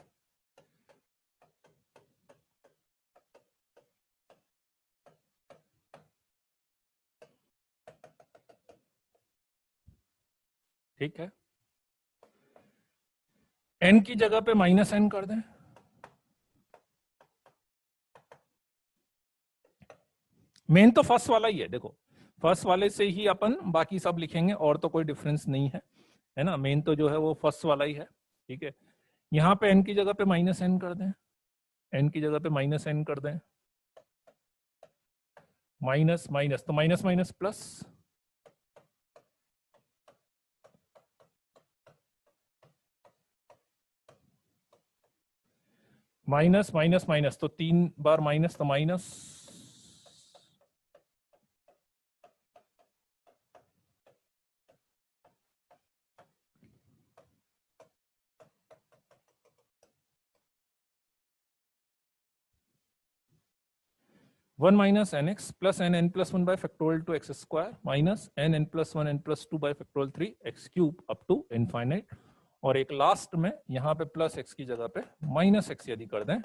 ठीक है। n की जगह पे -n कर दें, मेन तो फर्स्ट वाला ही है, देखो फर्स्ट वाले से ही अपन बाकी सब लिखेंगे और तो कोई डिफरेंस नहीं है ना। मेन तो जो है वो फर्स्ट वाला ही है। ठीक है, यहाँ पे n की जगह पे -n कर दें, n की जगह पे -n कर दें, माइनस माइनस तो minus minus plus, minus minus minus तो 3 बार माइनस तो minus, one minus n x plus n n + 1 by factorial 2 x square minus n n + 1 n + 2 by factorial 3 x cube up to infinite. और एक last में यहाँ पे +x की जगह पे -x यदि कर दें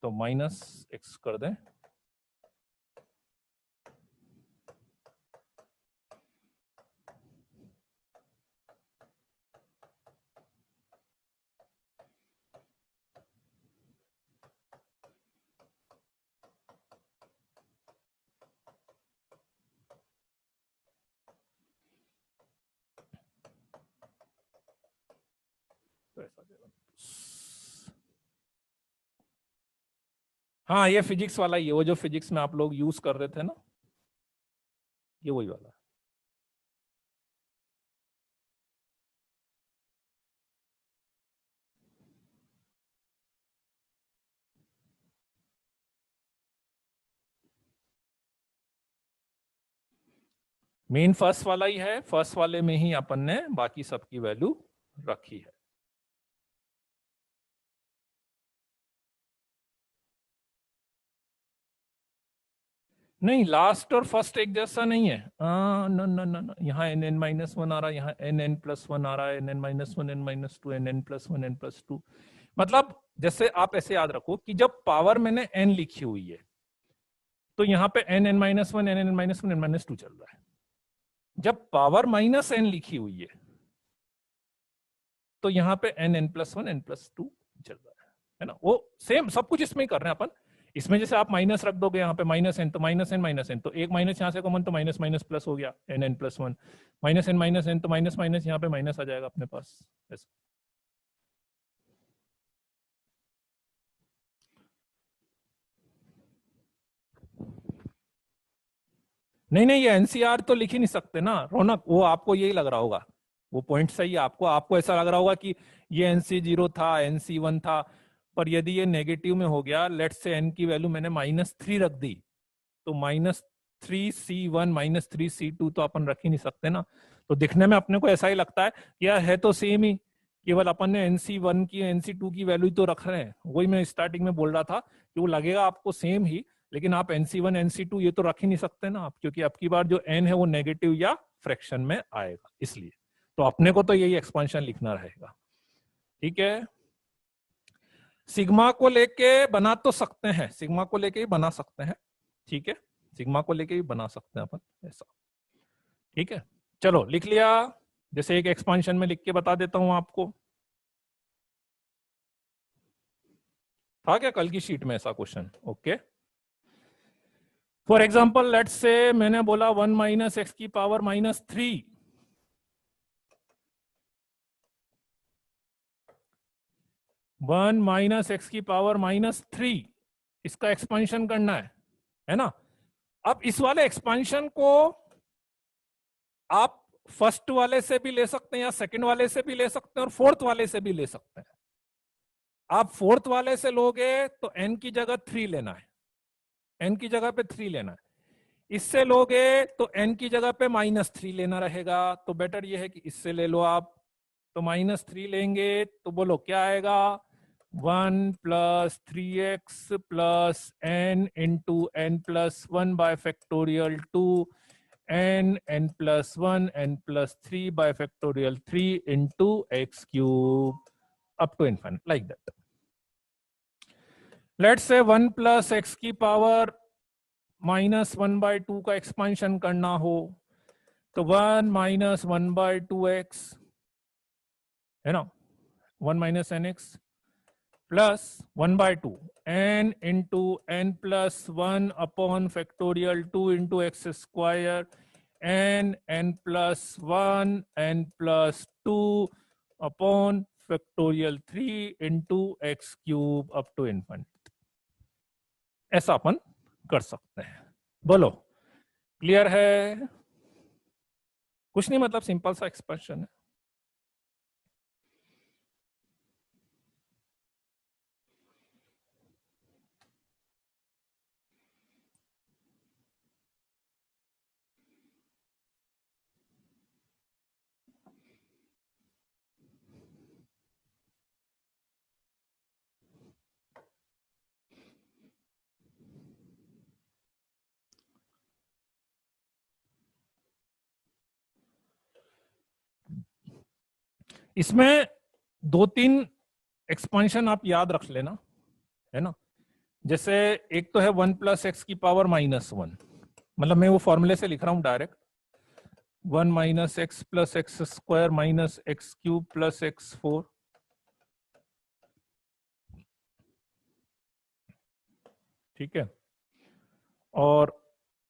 तो -x कर दें, तो ऐसा देगा। हाँ, ये फिजिक्स वाला ही है, वो जो फिजिक्स में आप लोग यूज कर रहे थे ना, ये वही वाला है। मेन फर्स्ट वाला ही है, फर्स्ट वाले में ही अपन ने बाकी सबकी वैल्यू रखी है। नहीं, लास्ट और फर्स्ट एक जैसा नहीं है। न न न न, यहाँ n -1 आ रहा है, यहाँ n + 1 आ रहा है, n -1 n -2 n + 1 n + 2। मतलब जैसे आप ऐसे याद रखो कि जब पावर मैंने n लिखी हुई है तो यहाँ पे n n -1 n n -1 n -2 चल रहा है। जब पावर -n लिखी हुई है तो यहाँ पे n n + 1 n + 2 चल रहा है ना। वो सेम सब कुछ इसमें ही कर रहे हैं अपन। इसमें जैसे आप माइनस रख दोगे यहाँ पे -n तो -n तो एक माइनस यहाँ से कॉमन तो माइनस माइनस प्लस हो गया n n + 1, -n तो माइनस माइनस यहाँ पे माइनस आ जाएगा अपने पास ऐसा। नहीं नहीं, ये एनसीआर तो लिख ही नहीं सकते ना रौनक, वो आपको यही लग रहा होगा, वो पॉइंट सही है आपको, आपको ऐसा लग रहा होगा कि ये NC0 था NC1 था। पर यदि ये नेगेटिव में हो गया, लेट्स से n की वैल्यू मैंने -3 रख दी, तो -3c1 -3c2 तो अपन रख ही नहीं सकते ना। तो दिखने में अपने को ऐसा ही लगता है कि यार है तो सेम ही, केवल अपन ने NC1 की NC2 की वैल्यू तो रख रहे हैं। वही मैं स्टार्टिंग में बोल रहा था कि वो लगेगा आपको सेम ही, लेकिन आप NC1 NC2 ये तो रख ही नहीं सकते ना आप, क्योंकि अब की बार जो n है वो नेगेटिव या फ्रैक्शन में आएगा, इसलिए तो अपने को तो यही एक्सपांशन लिखना रहेगा। ठीक है, सिग्मा को लेके बना तो सकते हैं, सिग्मा को लेके ही बना सकते हैं। ठीक है, सिग्मा को लेके ही बना सकते हैं अपन ऐसा। ठीक है, चलो लिख लिया, जैसे एक एक्सपांशन में लिख के बता देता हूं आपको। था क्या कल की शीट में ऐसा question? Okay, for example let's say मैंने बोला 1 - x की पावर -3, 1 - x की पावर -3, इसका एक्सपांशन करना है ना। अब इस वाले एक्सपांशन को आप फर्स्ट वाले से भी ले सकते हैं या सेकंड वाले से भी ले सकते हैं और फोर्थ वाले से भी ले सकते हैं। आप फोर्थ वाले से लोगे तो n की जगह 3 लेना है, n की जगह पे 3 लेना है। इससे लोगे तो n की जगह पे -3 लेना रहेगा, तो बेटर ये है कि इससे ले लो आप। तो -3 लेंगे तो बोलो क्या आएगा, 1 + 3x + n into n+1 bye factorial 2 n+1 n+3 by factorial 3 into x cube up to infinite, like that. Let's say 1 + x की पावर -1/2 का एक्सपांशन करना हो, तो 1 - 1/2x है ना, 1 - nx plus 1/2 n into n+1 upon factorial 2 into x square n+1 n+2 upon factorial 3 into x cube up to infinite। ऐसा अपन कर सकते हैं। बोलो क्लियर है? कुछ नहीं, मतलब सिंपल सा एक्सप्रेशन है। इसमें 2-3 एक्सपांशन आप याद रख लेना, है ना। जैसे एक तो है 1 + x की पावर -1, मतलब मैं वो फॉर्मूले से लिख रहा हूं direct, 1 - x + x² - x³ + x4, ठीक है। और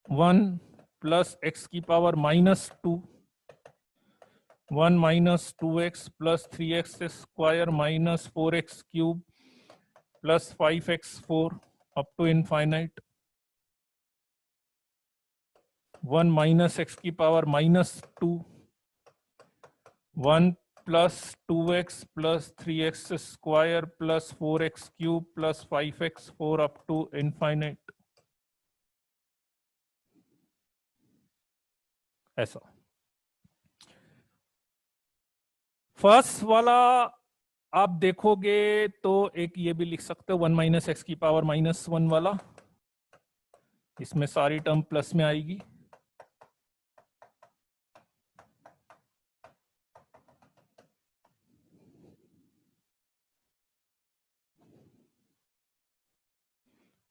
1 + x की power -2, 1 - 2x + 3x² - 4x³ + 5x4 up to infinite, 1 - x की power -2, 1 + 2x + 3x² + 4x³ + 5x4 up to infinite, ऐसा। फर्स्ट वाला आप देखोगे तो एक ये भी लिख सकते हो 1 - x की पावर -1 वाला, इसमें सारी टर्म प्लस में आएगी।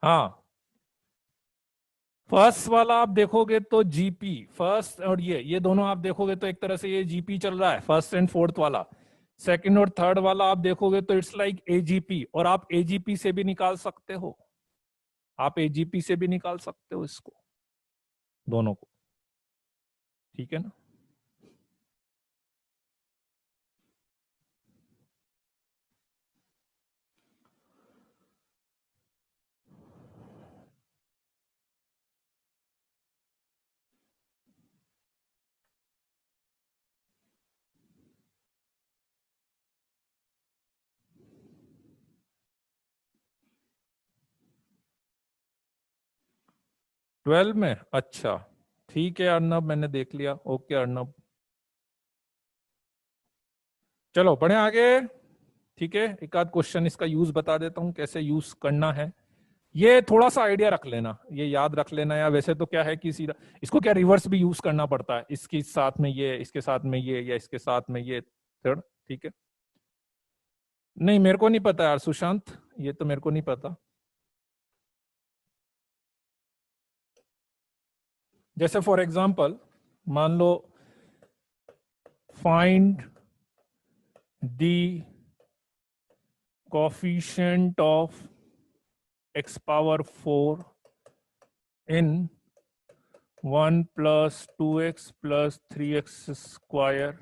हाँ, फर्स्ट वाला आप देखोगे तो जीपी फर्स्ट, और ये दोनों आप देखोगे तो एक तरह से ये जीपी चल रहा है, फर्स्ट एंड फोर्थ वाला। सेकंड और थर्ड वाला आप देखोगे तो इट्स लाइक एजीपी, और आप एजीपी से भी निकाल सकते हो, आप एजीपी से भी निकाल सकते हो इसको, दोनों को। ठीक है ना। 12 में, अच्छा ठीक है अर्नब, मैंने देख लिया। ओके अर्नब, चलो बढ़े आगे। ठीक है, एक आध क्वेश्चन इसका यूज बता देता हूं कैसे यूज करना है। ये थोड़ा सा आइडिया रख लेना, ये याद रख लेना। या वैसे तो क्या है कि सीधा इसको क्या रिवर्स भी यूज करना पड़ता है, इसके साथ में ये, इसके साथ में ये, या इसके साथ में ये थर्ड। ठीक है, नहीं मेरे को नहीं पता यार सुशांत, ये तो मेरे को नहीं पता। जैसे फॉर एग्जांपल मान लो find the coefficient of x power 4 in 1 plus 2x plus 3x square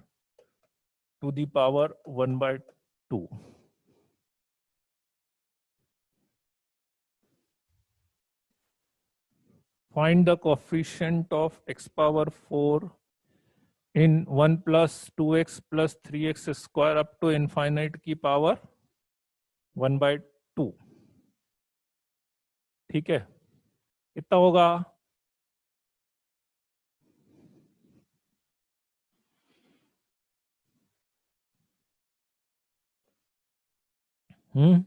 to the power 1 by 2. Find the coefficient of x power 4 in 1 plus 2x plus 3x square up to infinite की power 1 by 2. ठीक है, कितना होगा? Hmm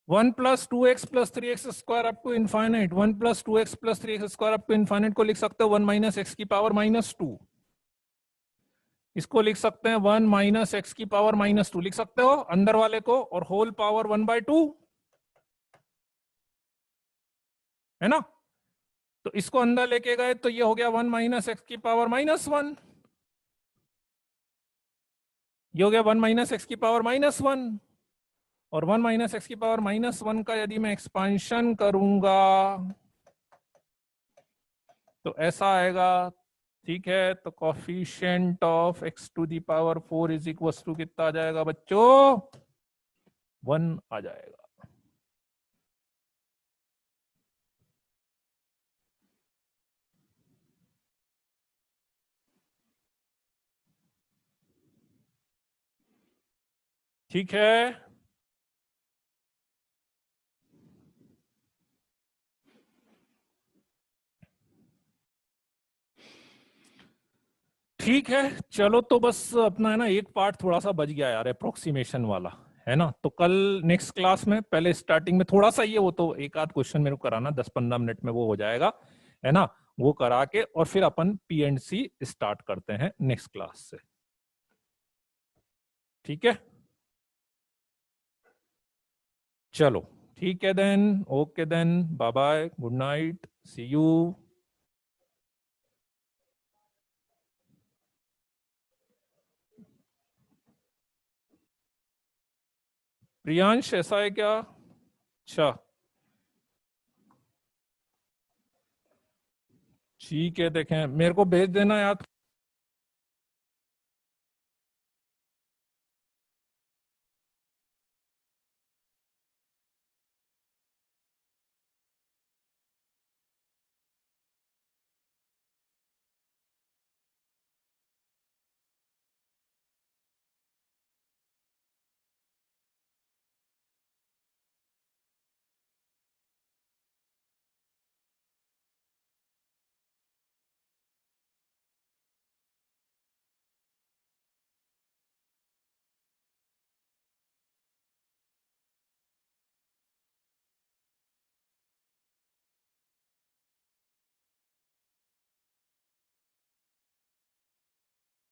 1 plus 2x plus 3x square up to infinite, 1 plus 2x plus 3x square up to infinite को लिख सकते हो 1 minus x की पावर -2। इसको लिख सकते हैं 1 minus x की पावर -2 लिख सकते हो अंदर वाले को, और होल पावर 1 by 2 है ना। तो इसको अंदर लेके गए तो ये हो गया 1 minus x की पावर -1, ये हो गया 1 minus x की पावर -1। और 1 minus x की पावर -1 का यदि मैं एक्सपांशन करूंगा तो ऐसा आएगा। ठीक है, तो coefficient of x to the power 4 is equal to कितना आ जाएगा बच्चों? 1 आ जाएगा। ठीक है, ठीक है चलो, तो बस अपना है ना एक पार्ट थोड़ा सा बच गया यार, अप्रोक्सीमेशन वाला, है ना। तो कल नेक्स्ट क्लास में पहले स्टार्टिंग में थोड़ा सा ये, वो तो एक आध क्वेश्चन मेरे को कराना 10-15 मिनट में वो हो जाएगा, है ना। वो करा के और फिर अपन पीएनसी स्टार्ट करते हैं नेक्स्ट क्लास से। ठीक है, चलो ठीक है then, okay then, bye bye, good night, see you. Priyansh ऐसा है क्या? अच्छा ठीक है, देखें मेरे को भेज देना यार।